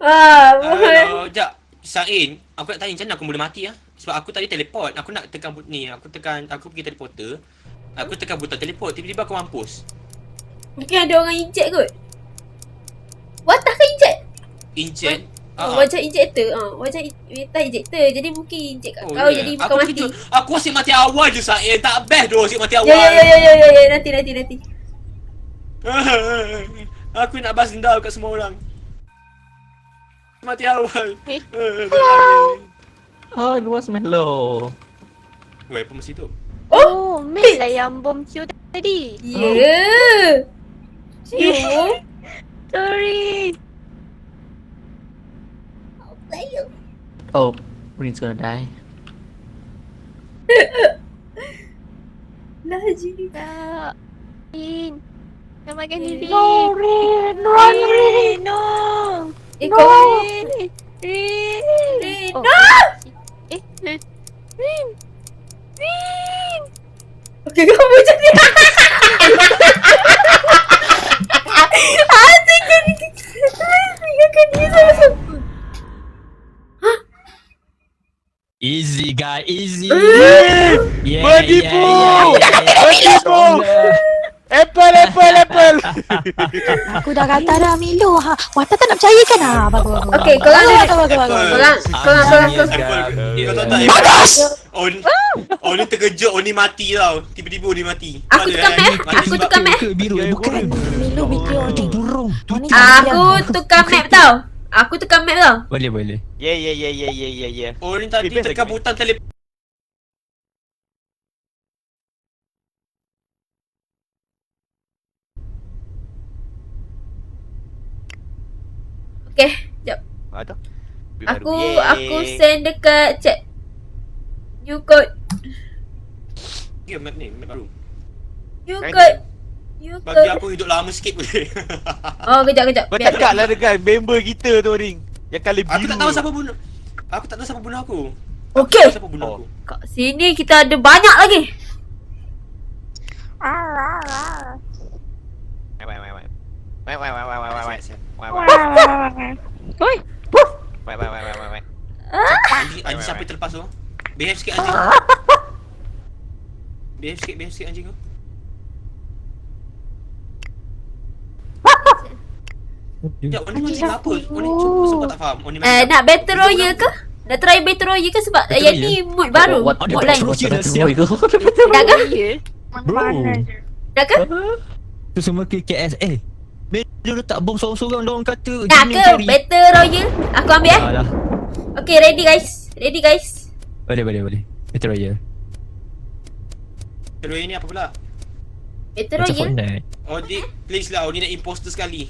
Hello, sekejap. Syain, aku nak tanya macam mana aku boleh mati lah. Sebab aku tadi teleport, aku nak tekan ni, aku pergi teleporter. Aku tekan butang teleport, tiba-tiba aku mampus. Mungkin ada orang inject kot. Watah ke inject? Inject. Wajah injector. Wajah Weta injector. Jadi mungkin inject kat kau jadi aku kau mati. Aku asyik mati awal je Syain, tak best doh asyik mati awal. Ya. Nanti. Aku nak balas dendam kat semua orang. Mati awal. Oh, it was Melo. Weh, apa mesti tu? Oh, Mel lah yang bom Syul tadi. Ya. Cio. Sorry. Oh, Rin's gonna die. Lah Jinu. Tak. Rin. Selamatkan diri. No, Rin! Run, Rin! No. Kau. Rin. No. Rin. Okay, kau macam ni. Tinggalkan dia sama-sama. Easy guy, easy. Menipu! Menipu! Apple. Aku dah kata dah Milo. Wata tak nak percaya kan? Bagus. Okay, korang Kau tahu tak? Bagus! Oh ni terkejut, oh ni mati tau. Tiba-tiba ni mati. Aku tukar map. Aku tukar map. Biru, bukan. Milo bikin Itu burung. Aku tukar map tau. Aku tukar map tau. Boleh. Ya. Oh ni tadi Best tekan lagi. butang teleport. Okay, jap. Ada. Aku send dekat chat. New code. Ya map ni, map baru. New Kan? code. New Bagi code. aku hidup lama sikit boleh. Oh, kejap. Kau cakap lah dengan member kita tu Ring. Yang kali biru. Aku tak tahu siapa bunuh. Aku tak tahu siapa bunuh aku. Okay. Siapa bunuh aku? Kat sini kita ada banyak lagi. Oi. Anjing siapa yang terlepas tu? Behave sikit anjing. Behave sikit anjing tu. Ya, Oni macam apa? Oni sumpah tak faham. Oni Nak battle royale ke? Nak try Battle Royale ke sebab Battle yang ni mood baru. What Mood lain. Roy ke? Nak ke? Bro. Nak ke? Tu semua ke KSA. Dia letak bom seorang-seorang dia orang kata Nak ke? Battle Royale? Aku ambil Alah. Okay, ready guys. Ready guys. Boleh. Battle Royale. Terus ni apa pula? Battle Macam Royale? Fortnite. Odi, please lah. Odi nak imposter sekali.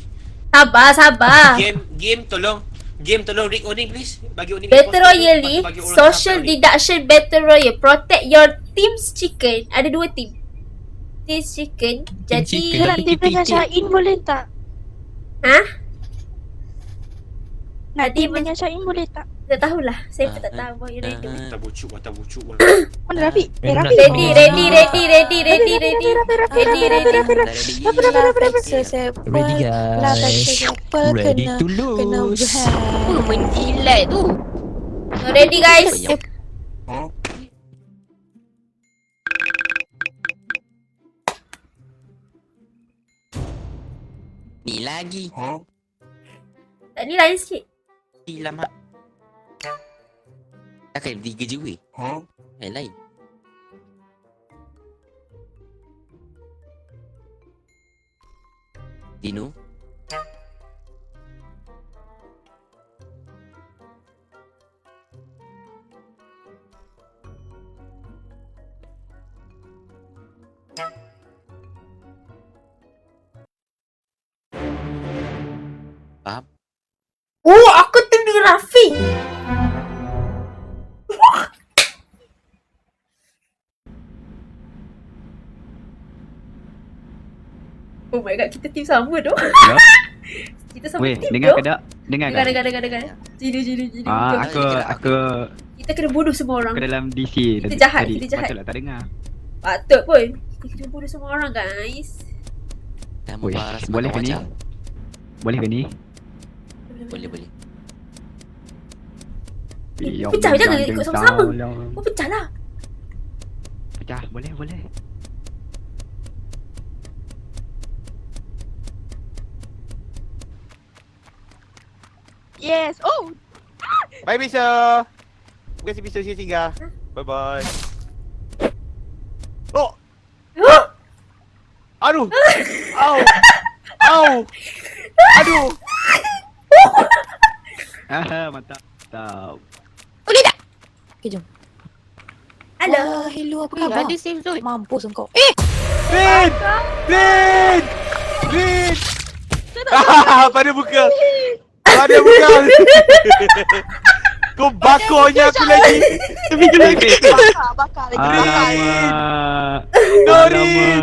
Sabar. Game tolong. Game tolong Rick Odin please. Bagi Odin Battle Royale ni bagi orang social sampai ni. deduction Battle Royale. Protect your team's chicken. Ada 2 team. Team's chicken. Jadi chicken. Nanti dengan Syain boleh tak? Ha? Nanti dengan Syain boleh tak? Tak tahulah. Saya pun tak tahu. What you ready? Mata bucuk. Mana Rafi? Rafi. Ready. Ready guys. Ready to lose. Menjilat tu. Ready guys. Ni lagi. Tak ni lain sikit. Lama. Takkan 3 je weh. Lain. Dino. Faham? Oh, aku tuduh Rafi. Oh my god, kita team sama tu. Kita sama Weh, team dengar tu. ke tak? Dengar ke? Dengar. Jidu. Aku Kita kena bunuh semua orang. ke dalam DC Kita tadi. jahat, tadi. kita jahat. Patutlah tak dengar. Patut pun. Kita kena bunuh semua orang guys. Dah Weh, membaras boleh ke ni? macam. Boleh ke ni? Boleh. Pecah, jangan ikut sama-sama. Oh, pecah lah. Pecah, boleh. Yes. Oh. Bye Bisa. Terima kasih Bisa singgah. Bye bye. Oh. Aduh. Au. Aduh. Mantap. Boleh tak? Okay, jom. Hello. Hello, apa Weh, khabar? ada safe zone. Mampus engkau. Rin. Pada muka. Kau bakornya aku lagi. Tapi kena Bakar lagi. Alamak. Sorry.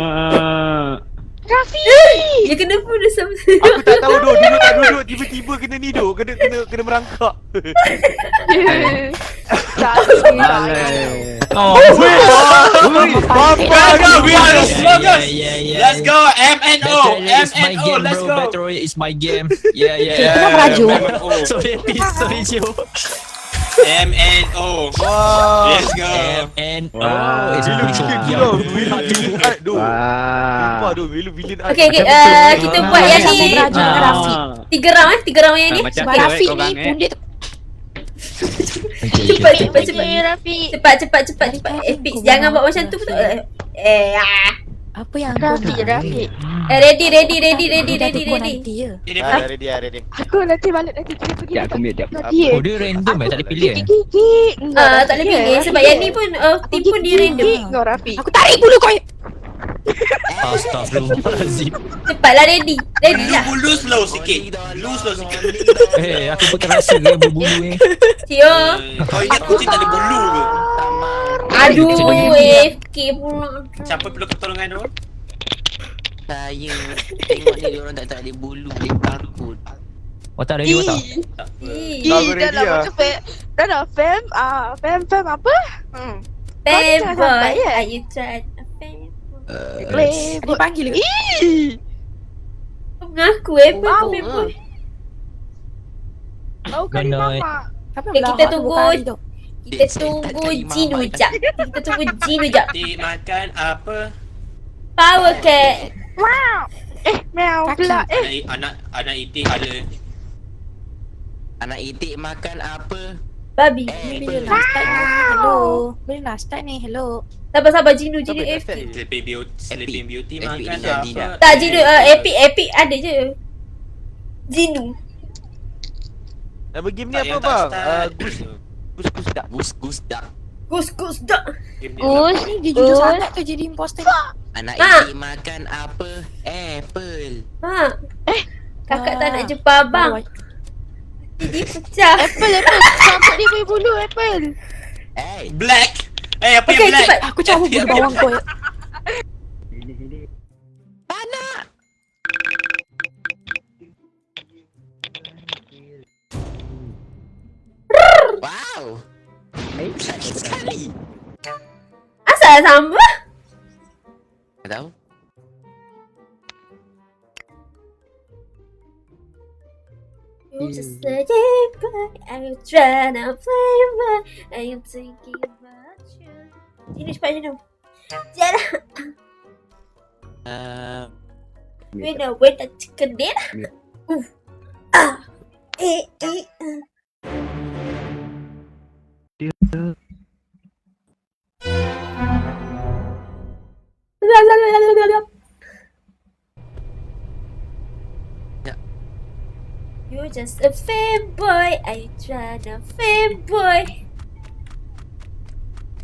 Rafi. Dia kena bunuh sama. Aku tak tahu duk tak duduk tiba-tiba kena ni duk. Kena merangkak. Let's go MNO. It's my game Let's bro. go. Battle Royale is my game. Yeah. Kenapa Raju? Sorry Joe. MNO. Wah. Let's go. And Wah. it's Villain art tu. Wah. Sumpah tu villain art. Okay, kita buat yang ni. Raju dengan Rafi. 3 round 3 round yang ni. Macam Sebab Rafi ni korang, pundit Cepat. Okay, Rafi. Cepat. Epic. Jangan buat macam tu betul. apa yang Rafi. Ready. nanti ya. Ready. Aku nanti balik nanti kita pergi. Sekejap aku mute jap. Nanti Oh dia random tak boleh pilih Gigi. Tak boleh pilih sebab yang ni pun team pun dia random. Kau Rafi. Aku tarik bulu kau. Astagfirullahalazim. Cepatlah ready lah. Lu slow sikit. Aku pun terasa dia berbulu ni. Cio. Kau ingat kucing tak ada bulu ke? Aduh, FK pula. Siapa perlu pertolongan tu? Saya tengok ni dia orang tak ada bulu, dia takut. Watak ready watak. Tak apa. Aku ready lah. Dah dah fam apa? Fam Kau boy, sampai, ya? are you trying a fam boy? Dia panggil ke? Kau mengaku fam boy. Kau kali Ganoi. mama. Apa Okay, yang kita melahap tu tunggu. kali tu? Kita tunggu Jinu jap. Kita tunggu Jinu jap. Nanti makan apa? Power cat. Wow. Meow Kaki. pula. Anak itik ada. Anak itik makan apa? Babi. Ni bila nak start ni? Hello. Bila nak start ni? Hello. Sabar Jinu FP. Sleeping Beauty Epic makan dengan Dina. apa? Tak Jinu Epic ada je. Jinu. Nama game ni Tak, apa yang tak bang? start. Gus dak. Gus dak. Gus dak. Game dia Gus, Ni dia jujur sangat tu jadi imposter ni. Anak Ah. ini makan apa? Apple. Ha. Kakak tak nak Ah. jumpa abang. Gigi pecah. Apple. Sampai dia boleh bulu Apple. Hey. Black. Apa Okay, yang black? cepat. Aku cabut bulu bawang kau. Wow. Sakit sekali. Asal sama? Tak tahu. You just say but I'm trying to play but I am thinking about you. Jinu cepat Jinu. Jalan. Wait, wait, chicken dinner. Ah. La la la la la la. Yeah. You're just a fanboy. I trying to fanboy.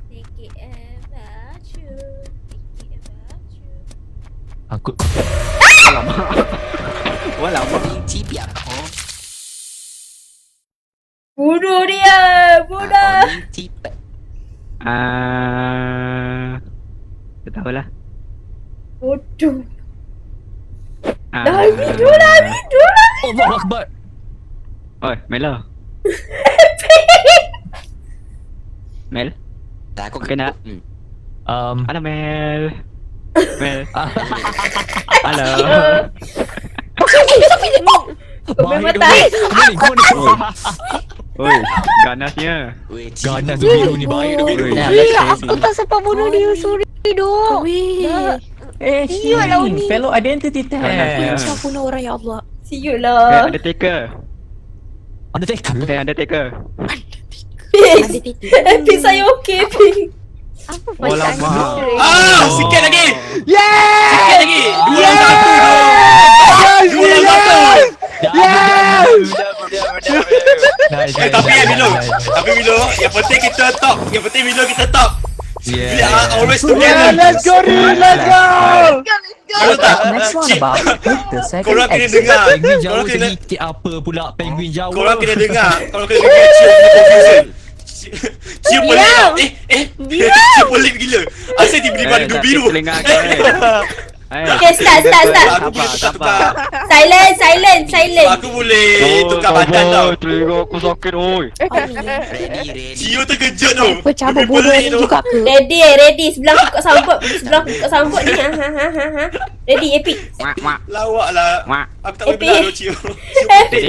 Thinking about you. Thinking about you. Aku Ni cipiak. Bunuh dia. Bunuh. Ni cipiak. Tak tahulah. Bodoh. Ah. Dah video lah. Allah Akbar. Oi, Melo. Mel? Tak aku Okey nak. Halo Mel. Mel. Halo. Baik mata. Kau ni Oi, ganasnya. ganas tu biru ni baik tu biru. Aku tak sempat bunuh dia. Sorry dok. Weh. Sial lah ni. Fellow identity Ganasnya. test. Siapa bunuh orang ya Allah. See you lah. Undertaker. Undertaker. Undertaker. Ada titik. Epic saya okey Epic. Apa Oh, perasaan lama. dia? Ah, sikit lagi. Sikit lagi. 2 lawan 1 dok. 2 lawan 1. Tapi Milo. Tapi Milo, yang penting kita top. Yang penting Milo kita top. We are always together. Let's go Rin, let's go. Kalau tak, Next one about the second korang kena exit. dengar. Penguin jauh Korang kena sedikit apa pula penguin jauh. Korang kena dengar. Korang kena dengar Cium Cium pelik tau. Cium pelik gila. Asal tiba-tiba ada biru. Telinga kau. Okay, start. Aku boleh tukar. Silent. Aku boleh tukar badan tau. Telinga aku sakit oi. Ready. Cium terkejut tu. Apa cabut bodoh ni juga ke? Ready. Sebelah buka sambut ni. Ha. Ready Epic. Lawak lah. Mak. Aku tak boleh belah tu Cium. Epic.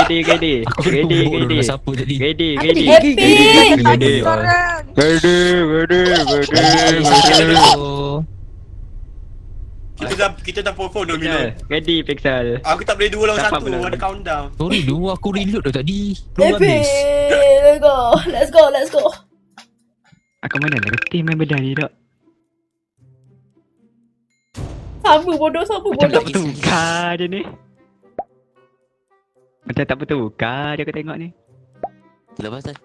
Gede. Siapa jadi? Epic. Kita dah perform dulu Milo. Ready Pixel. Aku tak boleh 2 lawan Dapat 1. belum? Ada countdown. Sorry dulu aku reload dah tadi. Belum Epic. habis. Let's go. Aku mana nak reti main benda ni tak? Sama bodoh. Macam tak bertukar je ni. Macam tak bertukar je aku tengok ni. Lepas tu.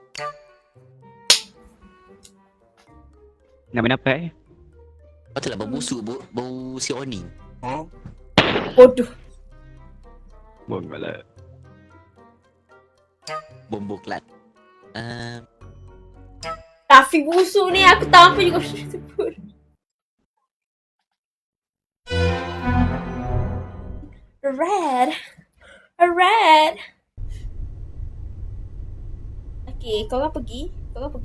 Nak main apa eh? Patutlah bau busuk, bau si Oni. Bodoh. Bonggalah. Bom boklat. Rafi busuk ni aku tahu apa juga sebut. Red. Okay, korang pergi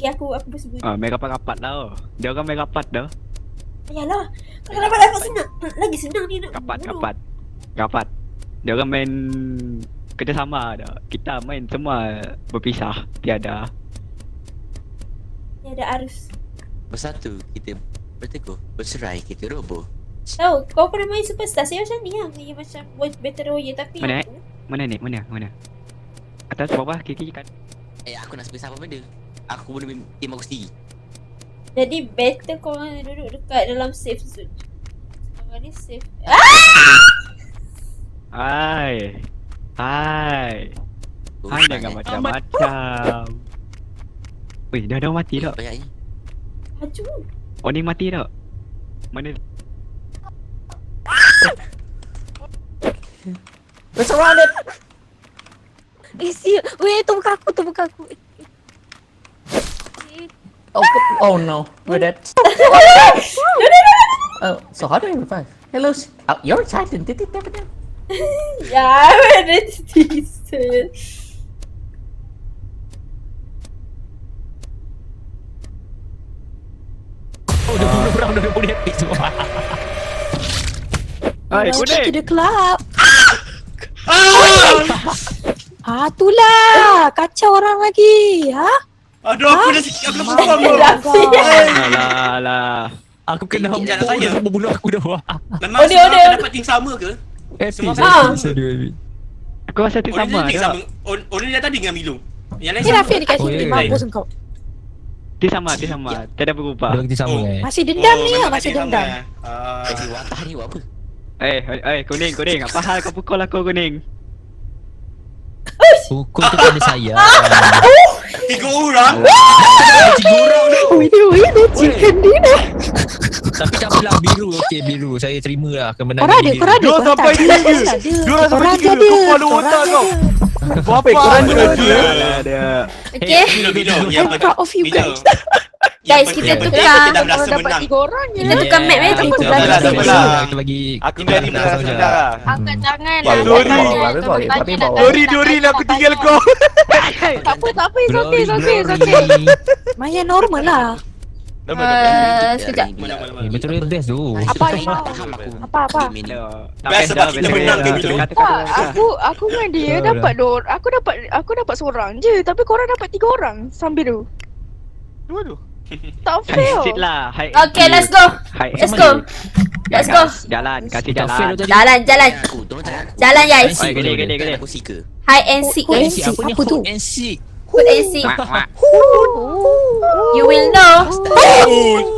aku bersembunyi. Main rapat-rapat tau. Dia orang main rapat dah. Yalah, kalau dapat senang. Lagi senang ni nak bunuh. Rapat. Dia orang main kerjasama dah. Kita main semua berpisah. Tiada. Tiada arus. Bersatu kita berteguh, bercerai kita roboh. Tahu, kau pernah main Superstar? Saya macam ni lah. Dia macam Battle Royale tapi Mana, aku Mana ni? Mana? Atas bawah kiri kan. Aku nak space apa benda? Aku boleh team aku sendiri. Jadi better korang duduk dekat dalam safe zone. Korang ni safe. Hai. Hai. Hai jangan macam-macam. Weh, dah mati tak? Banyaknya. Haju. Oh ni mati tak? Mana? We're surrounded. Weh, tu bukan aku. Oh no, we're dead. Oh, so how do I revive? Hello, you're excited. Did it happen? Ya, mana teaser. Oh, dah bunuh epic semua. Hai, Welcome to kuning. the club. Itulah. Kacau orang lagi. Ha? Aduh, aku dah faham. Alah. Aku kena Jangan saya. membunuh aku dah. Memang semua akan dapat team sama ke? Epic. Semua Aku rasa tu sama Orang tak? Orang ni tadi dengan Milo. Yang lain Ni Rafiq dekat Oh, sini. ya. Mampus engkau. Dia sama. Tiada berubah. Dia sama Oh. Masih dendam ni memang Masih tadi sama, dendam. Si Watah ni buat apa? Kuning. Apa hal kau pukul aku kuning? Pukul tu pada saya. 3 orang. 3 orang tu. Wih, dia chicken dinner. Tapi tak apalah, biru. Okey, biru. Saya terima lah kemenangan Korang ada, biru. korang ada. Dua sampai tiga. Dua sampai tiga. Kau kepala otak kau. Apa korang dua je? Ada. Okay. Milo. I'm proud of you guys. Guys, kita tukar. Kita dah rasa Dapat menang. 3 orang je. Kita tukar map eh. Aku Tukar dah map. rasa menang. Kita bagi Aku dari belas saudara. Angkat tangan Ya, lah. sorry. Dori aku tinggal kau. Tak apa, it's okay. Maya normal lah. Sekejap. betul best tu. Apa? Apa? Best sebab kita menang ke Milo. Aku dengan dia dapat aku dapat seorang je, tapi korang dapat 3 orang sambil tu. Dua tu. Tak High fair. seat lah. Okay, let's go. Let's go. Let's go. Jalan. Kasih Tak fail jalan. tadi. Jalan. Aku, tolong tanya aku. Jalan, guys. Oi, gede. Aku seeker. Hide and seek. Hide and Guys. seek. Apa ni? Apa tu? Hide and seek. Hide and seek. You will know.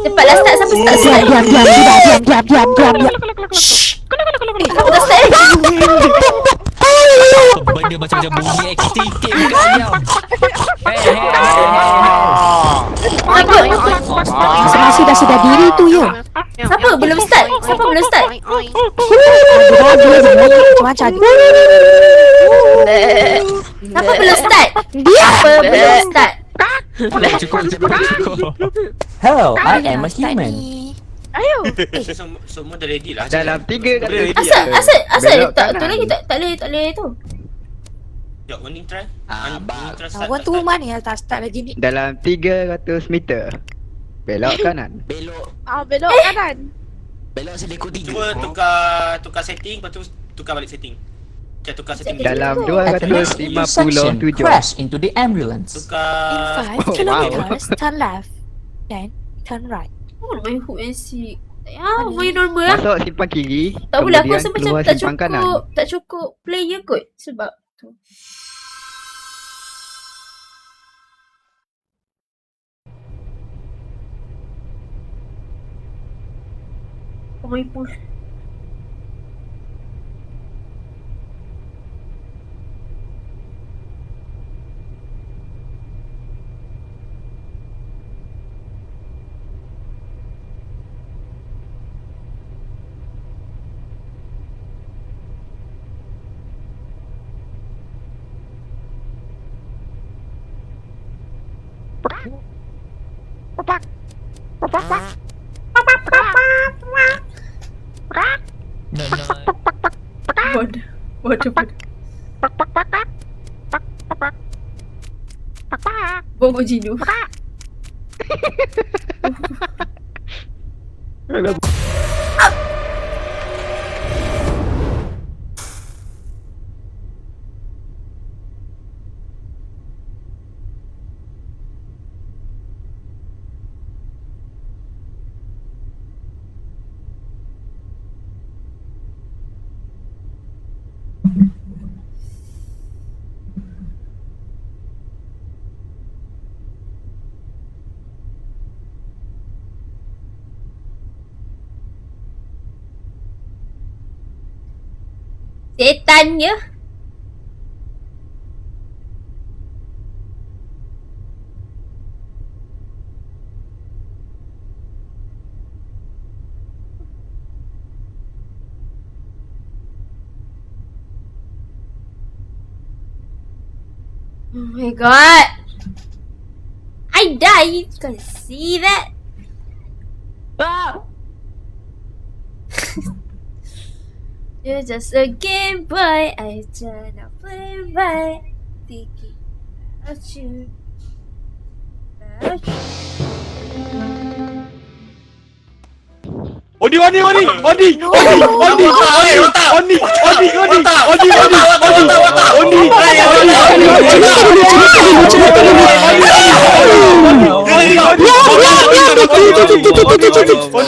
Cepatlah start. Siapa start? Diam. Siapa dah start? Benda macam bunyi ekstrim diam. Masih dah sedar diri tu ya. Siapa belum start? Siapa belum start? Macam Siapa belum start? dia. Siapa belum start? Cukup. Hello, I am a human. Ayo. Semua dah ready lah. Dalam 3 kata. Asal tak tu lagi tak boleh tu. Jom, Oning try. Bak. Kawan tu mana yang tak start lagi ni? Dalam 300 meter. Belok kanan. Belok. Belok kanan. Belok selekut 3. Cuba tukar setting, lepas tu tukar balik setting. Okay, tukar setting. Dalam At the next intersection, 257. crash into the ambulance. In Tukar 5 kilometers, turn left. Then turn right. Oh, main hook and seek. Main normal lah. Masuk simpan kiri. Tak boleh, aku kemudian rasa macam keluar tak simpan kanan. cukup player kot. Sebab tu. Kau main push. Bodoh. Bobo Jinu. Setannya. Oh my god. I died. You can see that? Ah! You're just a Game Boy. I tryna play by thinking about you. About you. Odi. Odi.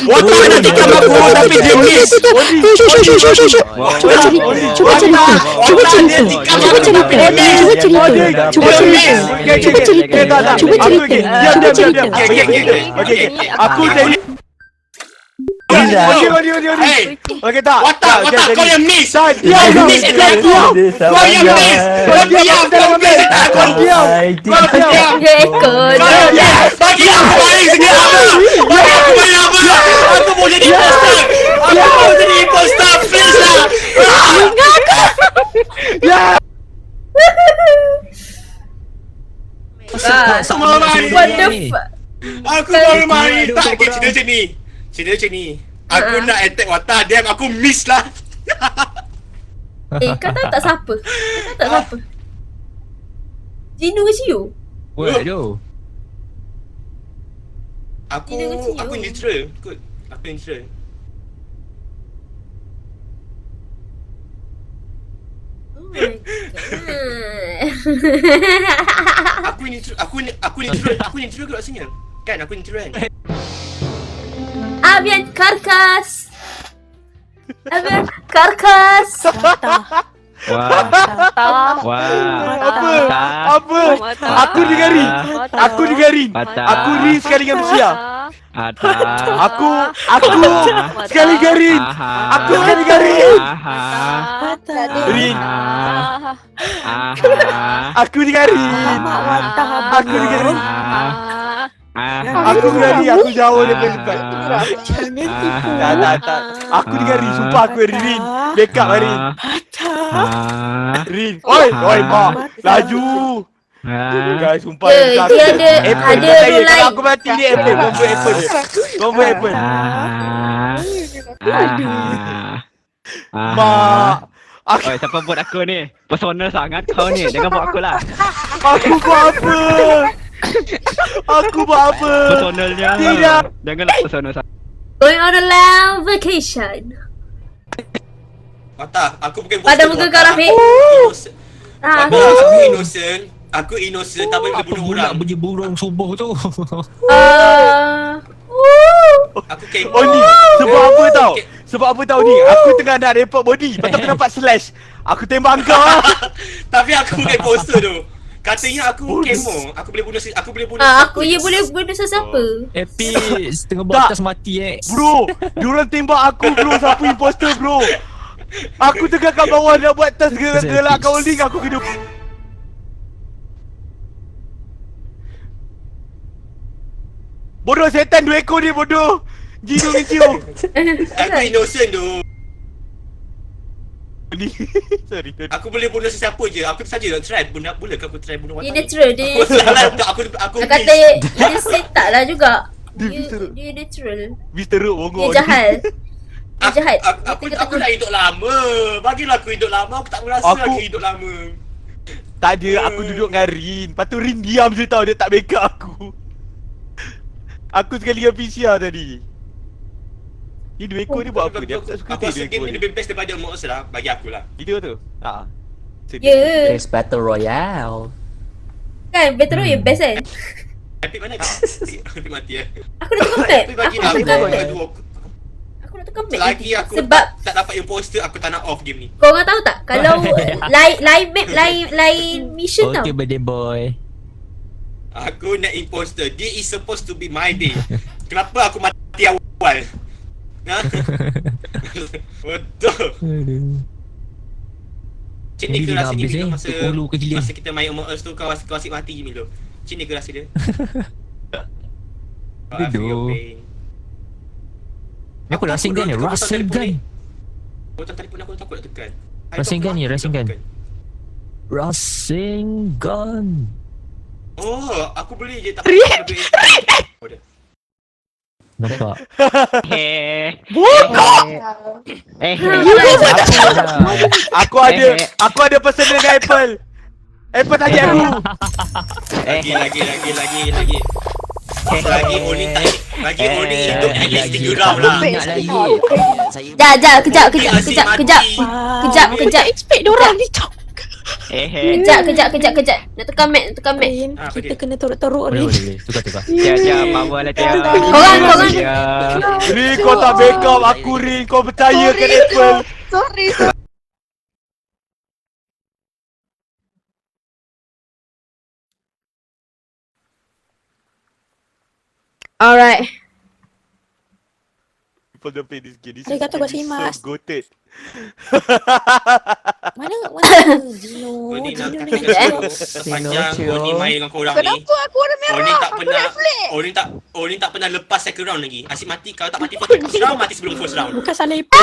Watak nak tikam aku tapi dia miss. Cuba cerita. Aku jadi Hey, okey tak. watak kau yang miss. Diam. Kau miss plan aku. Kau yang miss. Kau diam. Kau miss aku. Kau diam. Rekod. Bagi aku paling segera. Bagi aku banyak apa. Aku mau jadi imposter. Aku mau jadi imposter. Please lah. Aku malu mari. What the fuck? Aku malu mari. Tak, cerita macam ni. Aku nak attack watak dia, aku miss lah. Kau tahu tak siapa? Jinu ke Ciu? Waduh. Aku neutral. Aku neutral. Oh my god. Aku neutral ke rasanya? Kan aku neutral kan? Abian Karkas. Apa? Aku dengarin. Aku ni sekali dengan Rusia. Aku sekali garin. Rin. Aku dengarin. Aku berani, aku jauh daripada dekat. Tak. Aku dengarin, sumpah aku Rin. Backup Rin. Rin. Oi, mak. Laju. Guys, sumpah dia ada rule lain. Aku mati dia Apple. Combo Apple. Mak. Oi, siapa buat aku ni? Personal sangat kau ni. Jangan buat aku lah. Aku buat apa? Personalnya. Tidak. Janganlah personal sangat. Going on a long vacation. Watak, aku bukan Pada muka kau Rafiq. Aku innocent, tak boleh bunuh orang. Bunyi burung subuh tu. Aku kepo. Oh ni, sebab apa tau ni? Aku tengah nak report body, lepas tu aku nampak slash. Aku tembak kau lah. Tapi aku bukan imposter tu. Katanya aku kemo. Aku boleh bunuh Aku boleh bunuh sesiapa. Epic setengah batas mati Bro, diorang tembak aku bro, siapa imposter bro? Aku tengah kat bawah nak buat test gelak kau link, aku kena. Bodoh setan 2 ekor ni bodoh. Jinu dengan Ciu. Aku innocent tu. Sorry. Aku boleh bunuh sesiapa je. Aku saja nak try bunuh aku try bunuh Dia watak. natural dia. Aku salah untuk aku Dia kata innocent tak lah juga. Dia natural. Mr. Rook bongok. Dia jahat. Dia jahat. Aku nak hidup lama. Bagilah aku hidup lama. Aku tak merasa lagi hidup lama. Tak ada, aku duduk dengan Rin. Lepas tu Rin diam je tau, dia tak backup aku. Aku sekali dengan PCR tadi. Ni 2 ekor ni buat apa? Dia tak suka Aku rasa 2 game ekor ni ni. lebih best daripada Mox lah. Bagi aku lah. Itu tu? Haa. Ya. There's Battle Royale. Kan Battle Royale best kan? Epic mana? Epic mati eh. Aku nak tukar map. Epic bagi Aku nak aku tukar map. dua. Aku nak tukar map Selagi nanti. aku Sebab tak dapat imposter, aku tak nak off game ni. kau orang tahu tak? Kalau lain map, lain mission tau. Okay birthday boy. Aku nak imposter. This is supposed to be my day. Kenapa aku mati awal? Ha? Betul. Macam ni ke Bila rasanya habis Milo ni? masa Ulu ke gila? masa kita main Among Us tu kau asyik mati je Milo. Macam ni ke rasa dia? I feel your Duduk. pain. Ni aku racing gun ni, Kau racing telefon gun. ni. Botol telefon aku takut nak tekan. Racing gun ni, racing gun. tekan. Racing gun. Oh, aku beli je tak ada duit. Oh, dah. Nampak? Aku ada personal dengan Apple. Apple tanya aku. Lagi. Lagi Oni hidup at least 3 round lah. Ingat lagi. Kejap. Expect diorang ni cok. Kejap. Nak tekan mic. Kita kena teruk-teruk ni. Boleh. Tukar. Tia, power lah Tia. Korang. Tia. Ri, kau tak backup aku Ri. Kau percayakan Apple. Sorry. Alright. People don't play this game. This Arigatou game gozaimasu. is so goated. Mana Gino? Oni nak Gino kata ni kat sepanjang Oni main dengan korang ni. Kenapa aku warna merah? Oni tak Aku pernah Netflix. Oni tak pernah lepas second round lagi. Asyik mati kalau tak mati first round mati sebelum first round. Bukan salah Ipad.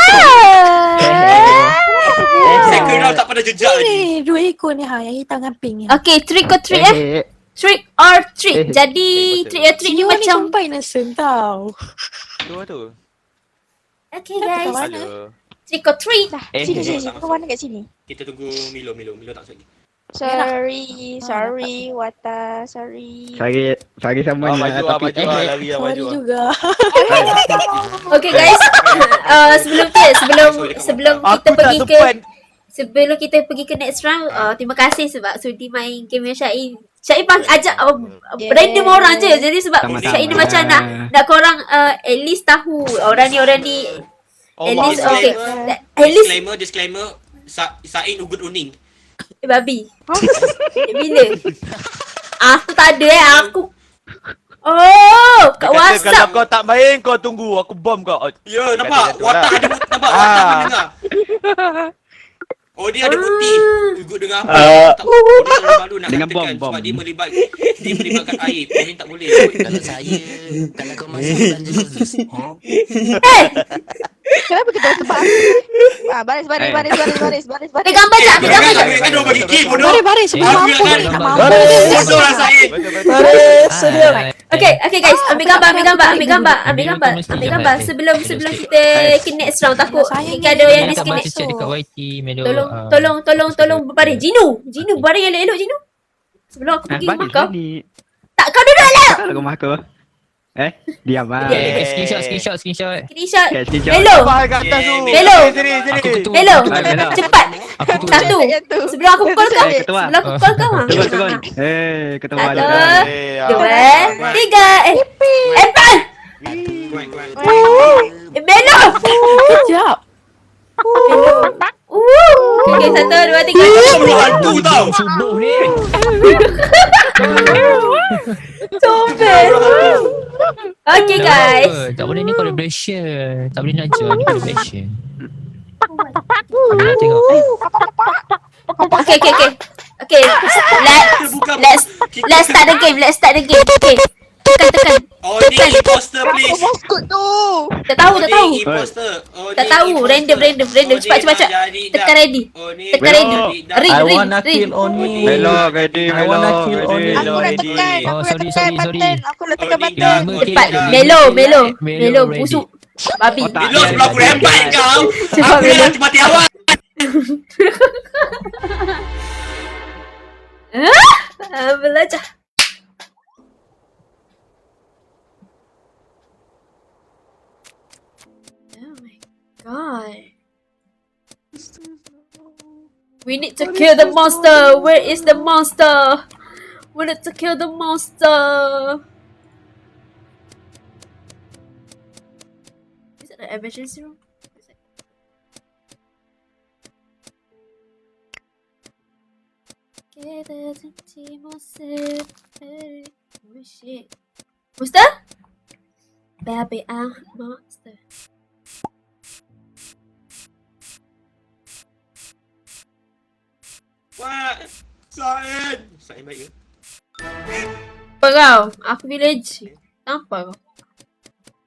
Second round tak pernah jejak lagi. Ni dua ekor ni yang hitam dengan pink ni. Okay, trick or treat Trick or treat. Jadi trick or treat ni Gino ni macam sumpah innocent tau. Tu. okay Kat guys, mana? trick or treat. Sini. Kau warna kat sini. Kita tunggu Milo tak lagi. Sorry, Wata, sorry. Sari sama ni Maju tapi lari lah, Sorry maju. juga. Okay guys, sebelum kita Aku tak pergi ke sempat. sebelum kita pergi ke next round, terima kasih sebab sudi main game yang Syaim. Syaim ajak random orang je. Jadi sebab Sama-sama. Syaim ni macam nak korang at least tahu orang ni at least okay. At least Disclaimer Sain ugut uning. babi. Bila? Aku tak ada aku. Oh, kat Kalau WhatsApp. kau tak main, kau tunggu. Aku bom kau. Ya, nampak? Watak ada nampak? Watak mendengar. Oh, dia ada bukti. Ugut dengan apa? Tak dia terlalu malu nak Dengan katakan bom. sebab dia melibatkan air. Ini tak boleh. Kalau kau masuk belanja kau lose. Kenapa kita tempat? Baris. Ambil gambar jap. Kan dia bagi game bodoh. Baris sebelum Aku mampu kan ni tak mampu. bodoh lah Sain. Okay guys, ambil gambar. Sebelum kita ke next round takut kita ada yang Tak baca disconnect. chat dekat YT Melo. Tolong berbaring. Jinu, baring elok-elok Jinu. Sebelum aku pergi rumah Bagus kau. ni. Tak, kau duduk lah. Tak rumah aku. Diam lah. Screenshot. Screenshot. Okay, screenshot. Melo. Apa kat atas tu? Melo. Sini. Aku ketua. Melo, Melo. cepat. Aku tu. Satu. Sebelum aku call kau. Ketua. Sebelum aku call kau. Turun. Ketua Satu. ada. Dua, tiga. Empat. Melo. Sekejap. Okay, satu, dua, tiga. Hantu tau. Subuh ni. Comel. Okay guys. Tak boleh ni collaboration. Tak boleh nak join ni collaboration. Aku nak tengok. Okay. Let's start the game. Okay. Tekan. Oh, ni imposter please. Moskut tu. Tak tahu. Imposter. Tak tahu. Random. Cepat. Tekan ready. Tekan ready. Ring. Melo, ready. I wanna kill Oni. Aku nak tekan. Oh, sorry. Aku nak tekan button. Cepat. Melo. Busuk. Babi. Milo sebelum aku rembat kau. Cepat, Aku Melo. dah mati awal. Belajar. Oh my god. We need to kill the monster. Where is the monster? We need to kill the monster. Is it an emergency room? Oh shit. Monster? Baby, I'm monster. Wah, Sain. Sain baik ke? Apa kau? Aku village. Nampak kau?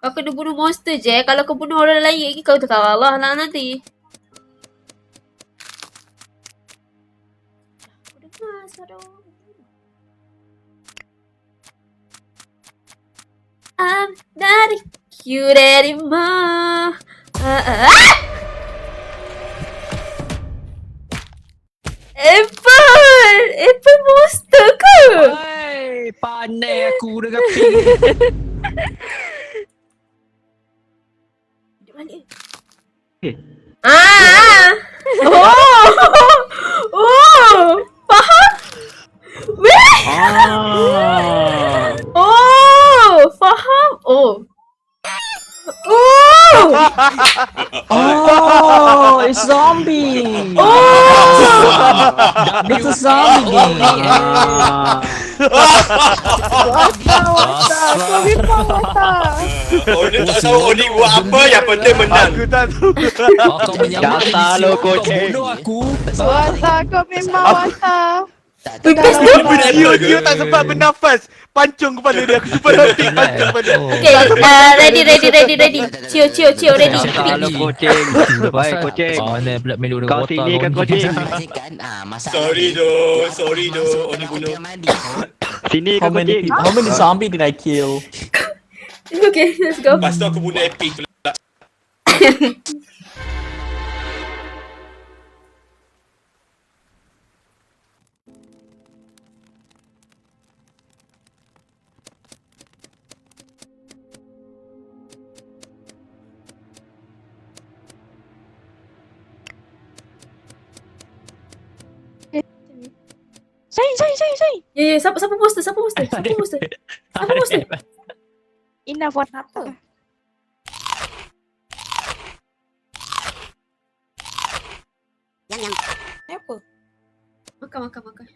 Kau kena bunuh monster je. Kalau kau bunuh orang lain lagi, kau tak kalah lah nanti. Aku dengar suara orang. I'm not cute anymore. Apple monster ke? Hai, pandai aku dengan ping. Duduk balik. Eh. Oh! Oh! Faham? Weh! Oh! Faham? Oh! Oh! Oh, it's zombie. It's a zombie game. Oni tak tahu Oni buat apa, yang penting menang. Aku tak tahu. Kau menyamar Jatah lo, kau kucing. bunuh aku. Wata, kau memang wata. Pipis tu? Dia tak sempat bernafas. Pancung kepala dia. Aku super happy pancung kepala dia. Okay, ready. Cio, ready. Jatah lo, kucing. Baik, kucing. Pandai pula melu dengan Kau sini kan, kucing. Sorry do. Oni bunuh. Sini kan, kucing. How many zombie did I kill? Okay, let's go. Lepas tu aku bunuh Epic pula. Say. Ya, siapa poster? Enough wata. Apa? Makan.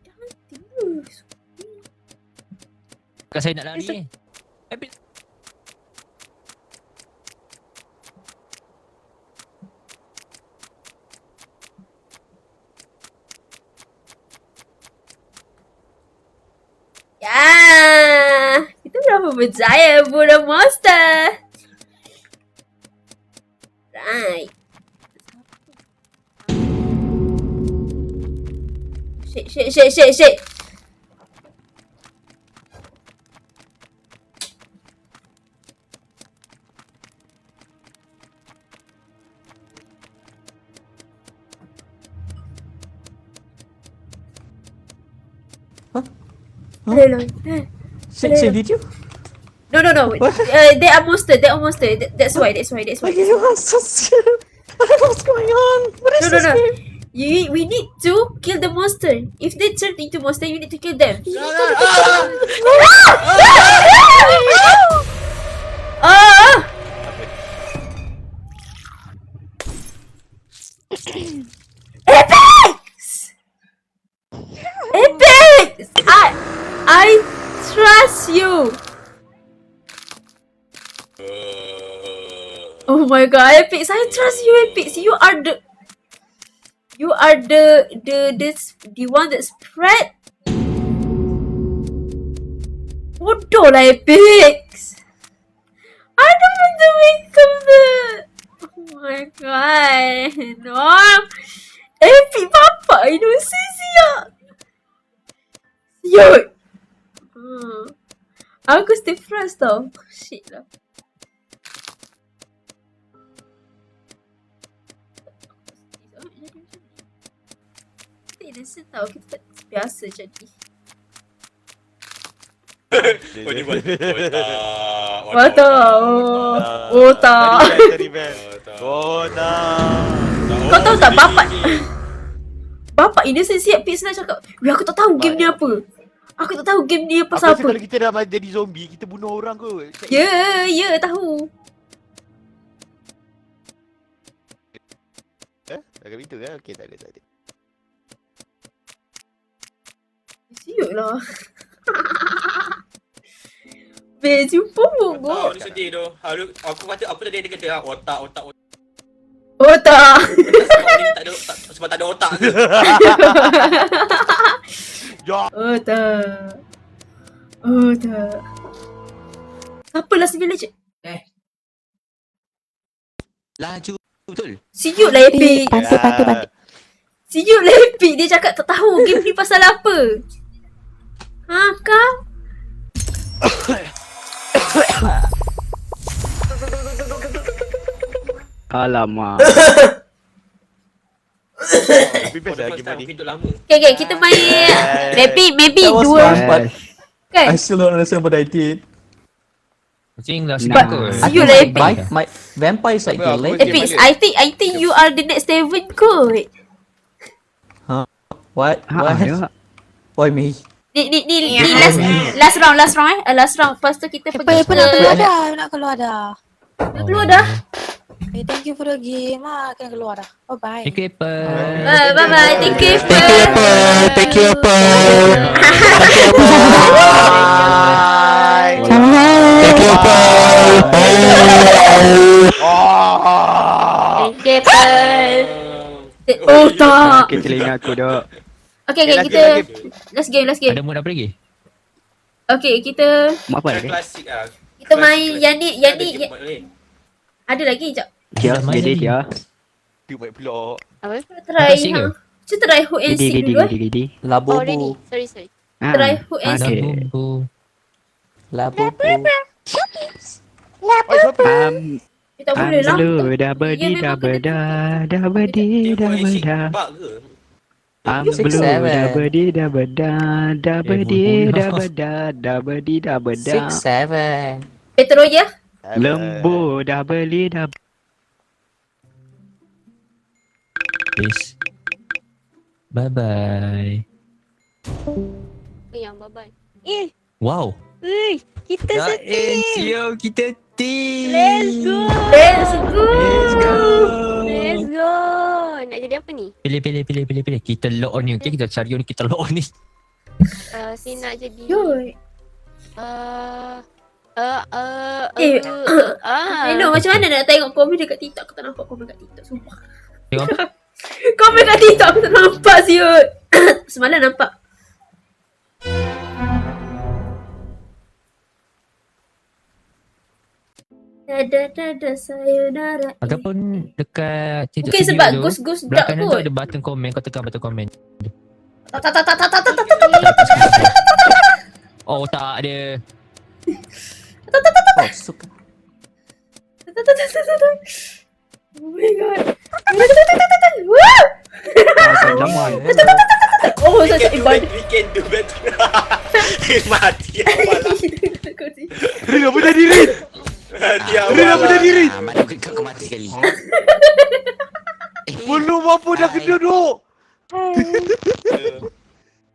Jangan tidur. Bukan saya nak lari ni. Ya, kita berapa berjaya bunuh monster. Right. Shit. No. Say, did you? No. They are monster. That's why. You are so scared. What's going on? What is this No. game? We need to kill the monster. If they turn into monster, you need to kill them. Epic! I trust you. Oh my god, Epic! I trust you, Epic. You are the one that spread. Bodoh lah, Epic. I don't want to become the. Oh my god, no. Epic papa, Indonesia. Siut. Aku still frust tau. Shit lah. Kita innocent tau. Kita tak biasa jadi. Oni buat Otak. Kau tahu tak Bapak innocent siap Pix nak cakap, aku tak tahu game ni apa. Aku tak tahu game ni pasal apa. Kalau kita dah jadi zombie, kita bunuh orang kot. Ya, tahu. Jaga pintu kan? Okey, tak ada. Siut lah. Be, jumpa Tahu pokok. dia sedih tu. Aku kata apa tadi dia kata otak. Oh tak. Sebab tak ada otak ke? Oh tak. Oh tak. Siapa last village? Laju betul. Siut lah Epic. Pantai. Siut lah Epic. Dia cakap tak tahu game ni pasal apa. Ha kau? Alamak. Bebas lah game ni. Hidup lama. Okay, kita main maybe That was dua fun, but kan? I still don't understand what I did. Kucing lah But sebab you lah Epic. My vampires like Apa, delayed. apa? Epic, I think you are the next Steven kot. What? Ya. Why me? Ni last round Last round. Lepas tu kita pergi Apa nak keluar dah. Nak keluar dah. Okay, thank you for the game. Kena keluar dah. Bye-bye. Thank you Apple. Bye. Thank you. Thank you, Apple. Thank you, Thank you, Paul. Oh tak. Okay, telinga aku dok. Okay, kita last game. Ada mood apa lagi? Okay, kita Mak apa lagi? Klasik lah. kita main yang ni ada lagi jap. Ya, jadi dia. Tu baik pula. Try Klasik ke? Kita try hook and seek dulu. Gidi. Labubu. Sorry. Try hook and seek. Okay. Labubu. Tak boleh lah. Dah berdi dah berda. Dah berdi dah berda. Bug ke? Six, seven. Dah berdi dah berda. Dah berdi dah berda. Dah berdi dah berda. 6, 7. Petro ya. Lembu dah beli dah. Peace. Bye-bye. Yang bye-bye. Wow. Kita Yo, kita team. Let's go. Nak jadi apa ni? Pilih. Kita lock on ni. Okay, kita cari on ni. Kita lock on ni. Si nak jadi Yoi. I know macam mana nak tengok komen dekat TikTok. Aku tak nampak komen kat TikTok. Sumpah. Tengok apa? Komen kat TikTok aku tak nampak siut. Semalam nampak. Dada sayonara. Ataupun dekat TikTok Mungkin video sebab tu, ghost belah dark kanan tu kot. ada button komen. Kau tekan button komen. Oh, tak ada. Oh, suka. Oh my god. Oh, saya tak ibadah. We can do better. Mati awal lah. Rin, apa jadi Rin? Mati Rin, apa awal lah. jadi Rin? Mana kau mati sekali. Belum apa dah kena duk.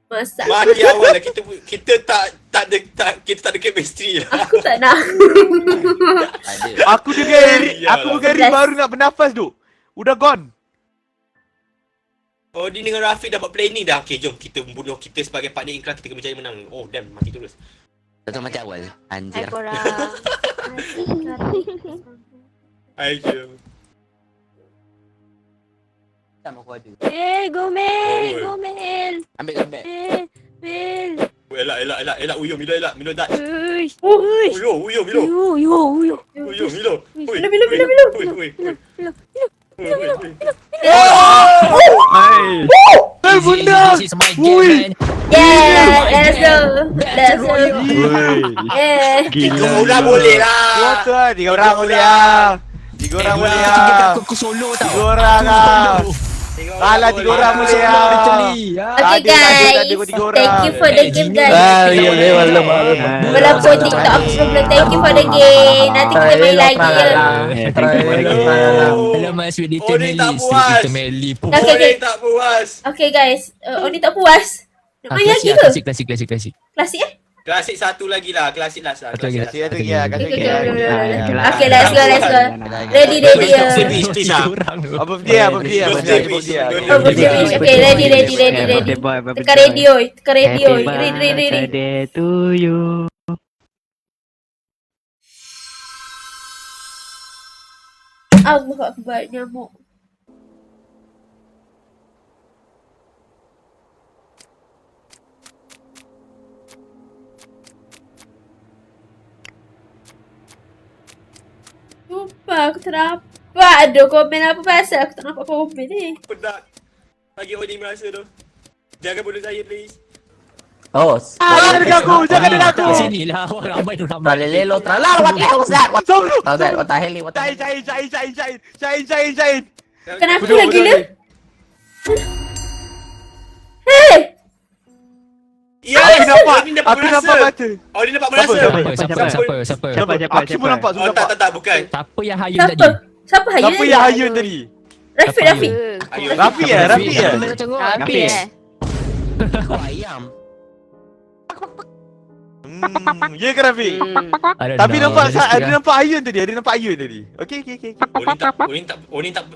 Masak. Mati awal lah. Kita tak ada chemistry lah. Aku tak nak. Aku dengan Rin baru nak bernafas duk. Udah gone. Oh, dia dengan Rafiq dapat planning dah. Okay, jom kita membunuh kita sebagai partner iklan. Kita kena mencari menang. Oh, damn. Mati terus. Satu mati awal. Anjir. Hai korang. Hai, jom. Sama aku ada. Gomel. Ambil. Mel. Elak. Uyum, Milo, elak. Milo dat. Uish. Uyum, Milo. Yo. Uyum, Milo. Hey bunda. This is my game, man. Yeah, let's go. Yeah. Tiga orang boleh lah. Kuat 3 orang boleh ah. 3 orang boleh ah. Aku solo tau. 3 orang ah. Alah 3 orang boleh ah. Okay guys, thank you for the game guys. Walaupun TikTok aku sebelum, thank you for the game. Nanti kita main lagi ya. Hello my sweet little Oni Melly. tak Sweet puas. little Melly. Okay. Tak puas. Okay guys, Oni tak puas. Nak main lagi ke? Klasik. Klasik eh? Klasik satu lagi lah. Klasik last lah. Satu lagi. Kasih lagi ya, kasih Okay, lagi. okay, let's go. Ready. Please lah. Apa dia? Oh, birthday wish. Okay, ready. Tekan radio. Read. Birthday to you. Allah Akbar, nyamuk. Sumpah, aku tak nampak ada komen apa pasal aku tak nampak komen ni. Penat. Bagi Oni merasa tu. Jangan bunuh saya please. Oh, Jangan dekat aku, jangan dekat aku. Sini lah, orang ramai tu ramai. Tralelelo, tralala, what the hell was that? What the hell, what the hell, what the hell? Cain. Kenapa lah gila? Hey! Ya, Aku nampak mata. Oni dapat merasa. Siapa? Aku pun nampak, Oh, tak, bukan. Siapa yang hayun Siapa? tadi? Siapa hayun? Siapa yang hayun tadi? Rafiq. Rafi ya? Rafi Kau ayam. Ya ke Rafi? Tapi nampak ada nampak ayun tadi. Okey.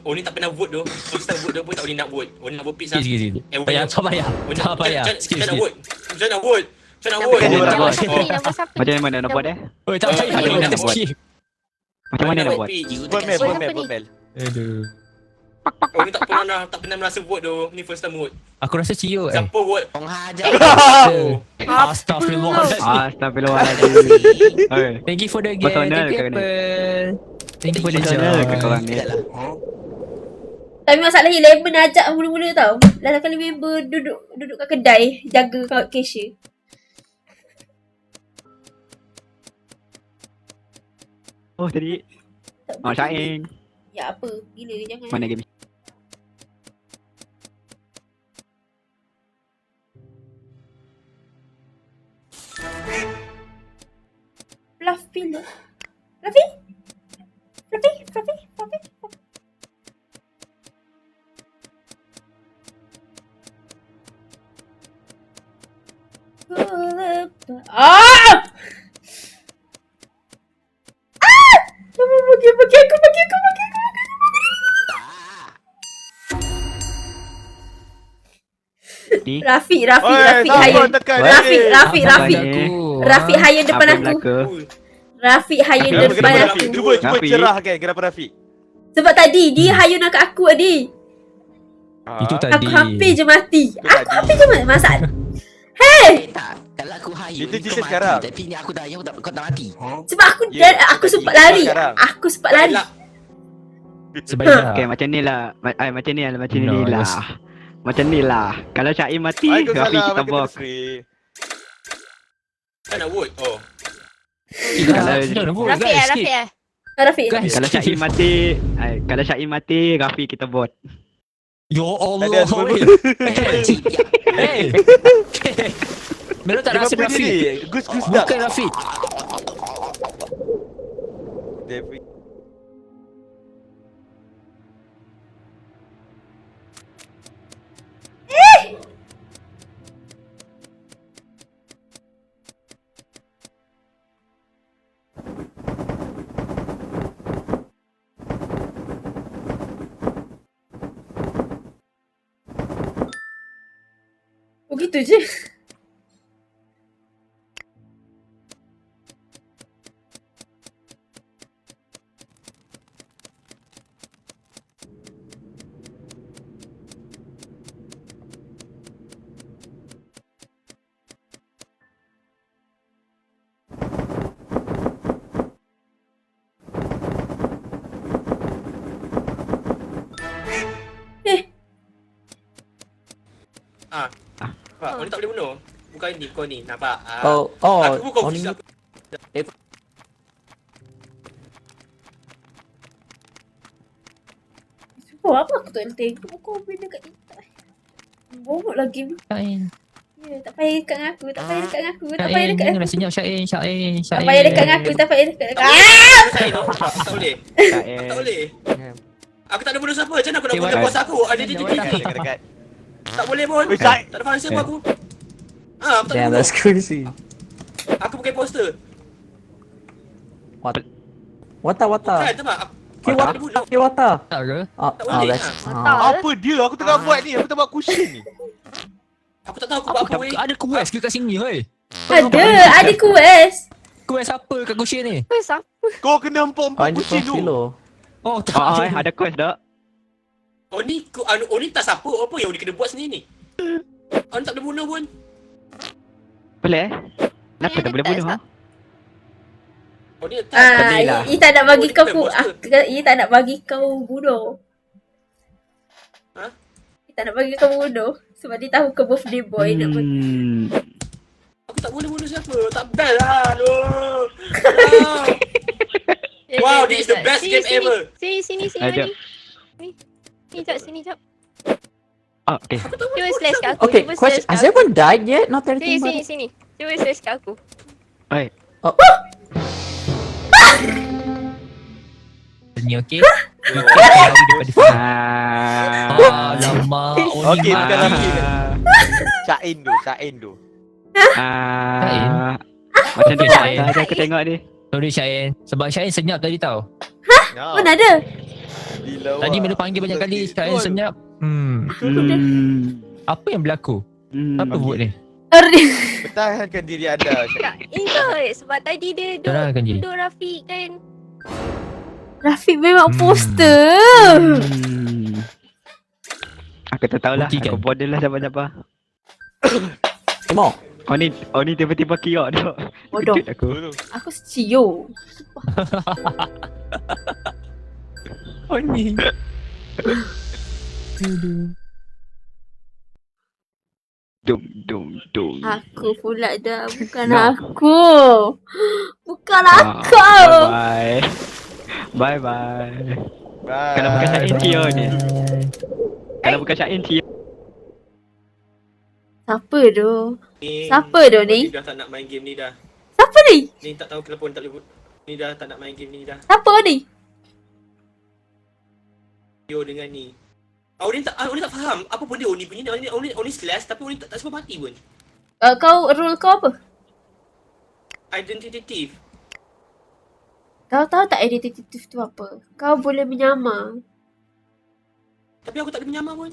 Oni tak pernah vote tu. First time vote dia pun tak Oni nak vote. Oni nak vote pizza. Sikit. Tak payah. Macam nak vote. Macam nak vote. Macam mana nak buat Oh, tak payah. Macam mana nak buat? Macam mana nak buat? Buat mel. Aduh. Oni tak pernah merasa vote tu. Ni first time vote. Aku rasa ciut. Siapa vote? Orang hajar. Astagfirullahaladzim. Thank you for the game. Personal Thank you, ke ni? Apple. Thank you for the Personal ke job. korang ni? Tapi masalahnya Lemon ajak mula-mula tau. Last kali member duduk kat kedai jaga kat cashier. Oh tadi. Oh Syain. Ya apa? Gila jangan. Mana game? Fluffy lah. Fluffy. Ah! Bagi aku. Rafiq hayun. Rafiq hayun depan aku. Rafiq hayun depan aku. Cuba cerahkan kenapa Rafiq. Sebab tadi dia hayun kat aku tadi. Itu tadi. Aku hampir je mati. Masak. Hey! Tak, kalau aku hayun Itu kau cerita mati. sekarang. Tapi ni aku dah hayun kau tak mati. Sebab aku sempat lari. Aku sempat lari. Sebaiknya. Okay macam ni lah. Macam ni lah. Kalau Syain mati, Rafi kita box. Kan nak vote? Oh. Rafiq. Kalau Syain mati, Rafi kita bot. Ya Allah. Hey. Melo tak rasa Rafiq. Gus Bukan Rafiq. Oh gitu je. Nampak? Kau ni tak boleh bunuh. Bukan ni, kau ni. Nampak? Oh, Aku bukan Oni. officer. Oh apa aku tak boleh tengok komen dekat kita. Bodoh lagi. Syain. Ya, tak payah dekat dengan aku. Tak payah dekat dengan aku. Tak payah dekat dengan Janganlah aku. senyap Syain. Tak payah dekat dengan aku. Tak payah dekat dengan aku. Tak boleh. Tak boleh. Aku tak ada bunuh siapa. Macam mana aku nak bunuh bos aku? Ada di Dekat. Tak boleh pun. Weh, Syai. Tak ada faham siapa aku. Aku tak ada Damn, bunuh. that's crazy. Aku bukan poster. Wata. Bukan tu mak. Wata. Tak ke? Oh, Tak boleh. Apa dia? Aku tengah buat ni. Aku tengah buat cushion ni. Aku tak tahu aku buat apa weh. Ada quest ke kat sini, hoi? Ada quest. Quest apa kat cushion ni? Siapa? Kau kena empuk-empuk cushion tu. Oh, tak. Ada quest tak? Oni tak siapa. Apa yang Oni kena buat sendiri ni? Oni tak boleh bunuh pun. Boleh? Kenapa tak boleh bunuh? Oni tak. Ia tak nak bagi Oh, kau dia ku. bukan Ia tak nak bagi kau bunuh. Ha? Ia tak nak bagi kau bunuh. Sebab dia tahu kau birthday boy nak bunuh. Aku tak boleh bunuh siapa. Tak best lah. Aduh. Wow, this is the best game ever. Sini Ada. Oni. Ni jap sini jap. Okay. Cuba slash kat aku. Okay, Cuba question. slash Has kat aku. everyone died yet? Not everything. Sini. Cuba slash kat aku. Oi. Ni okey? Alamak. Okey, bukan Rafi. Cain tu. Macam tu saja aku tengok ni. Sorry Syain. Sebab Syain senyap tadi tau. Mana ada? Tadi Melu panggil banyak kali Syain senyap. Apa yang berlaku? Apa buat ni? Pertahankan diri anda. Tak, ini sebab tadi dia Terangkan diri. duduk Rafiq kan. Rafiq memang poster. Aku tak tahulah. Buktikan. Aku border lah siapa-siapa. Mo. Oh ni tiba-tiba kiok tu. Bodoh. Kejut aku. Aku cio. Oni. Dum. Aku pula dah. Bukan aku. Bukan aku. Bye. Kalau bukan Syain Tio ni. Kalau bukan Syain Tio. Siapa tu? Siapa tu ni? Dah tak nak main game ni dah. Siapa ni? Ni tak tahu kenapa Oni tak boleh. Ni dah tak nak main game ni dah. Siapa ni? Yo dengan ni. Oni tak faham apa pun dia Oni punya ni. Oni slash tapi Oni tak sempat mati pun. Kau role kau apa? Identity thief. Kau tahu tak identity thief tu apa? Kau boleh menyamar. Tapi aku tak boleh menyamar pun.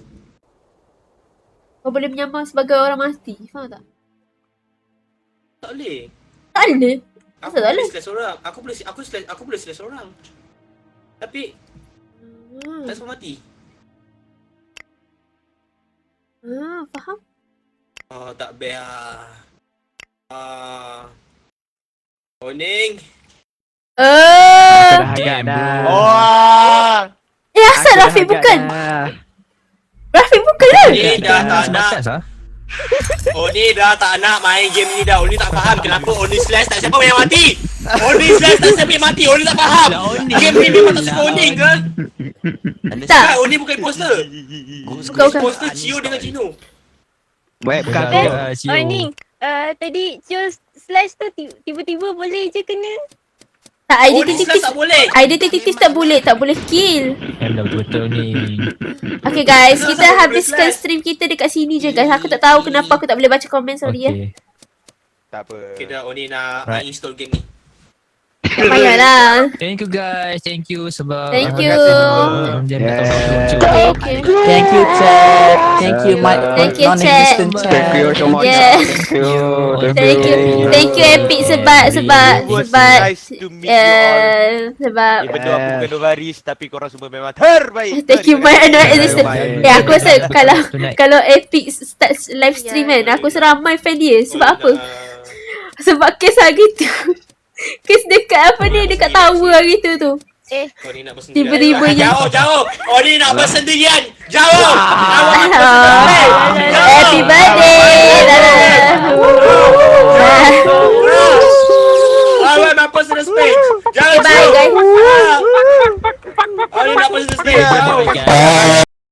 Kau boleh menyamar sebagai orang mati. Faham tak? Tak boleh. Tak boleh. Aku Asal tak boleh boleh? slash orang. Aku boleh slash orang. Tapi tak sempat mati. Faham? Oh, tak best Oning. Wah. Asal Rafiq bukan? Rafiq bukan lah. Oni dah tak nak. Oni dah tak nak main game ni dah. Oni tak faham kenapa Oni slash tak siapa yang mati. Oni slash tak siapa yang mati. Oni tak faham. Game ni memang tak suka Oning ke? Tak. Oni bukan imposter. Bukan. Imposter Cio dengan Cino. Bukan Oni. Tadi Cio slash tu tiba-tiba boleh je kena. Tak, Oni slash tak boleh. identity thief tak boleh kill. Dah betul-betul ni. Okay guys, kita habiskan stream kita dekat sini je guys. Aku tak tahu kenapa aku tak boleh baca komen, sorry ya. Okay. Tak apa. Okay dah, Oni nak Right. install game ni. Tak payahlah. Thank you guys. Thank you sebab Thank you. Thank you, chat. Thank you, my Thank you, non-existent chat. chat. Thank you so much. Yeah. Thank you. Thank you Epic sebab It was nice to meet you all. sebab Even though aku bukan Novaris tapi korang semua memang terbaik. thank you my non-existent. Aku rasa kalau Epic start live stream kan, aku rasa ramai fan dia. Sebab apa? Sebab kes hari tu. Kes dekat apa ni, dekat tower hari tu. Oni nak bersendirian. Tiba-tiba je. Jauh. Oni nak bersendirian. Jauh. Happy birthday. Awak nak personal space. Jauh. Bye guys. Oni nak personal space. Jauh.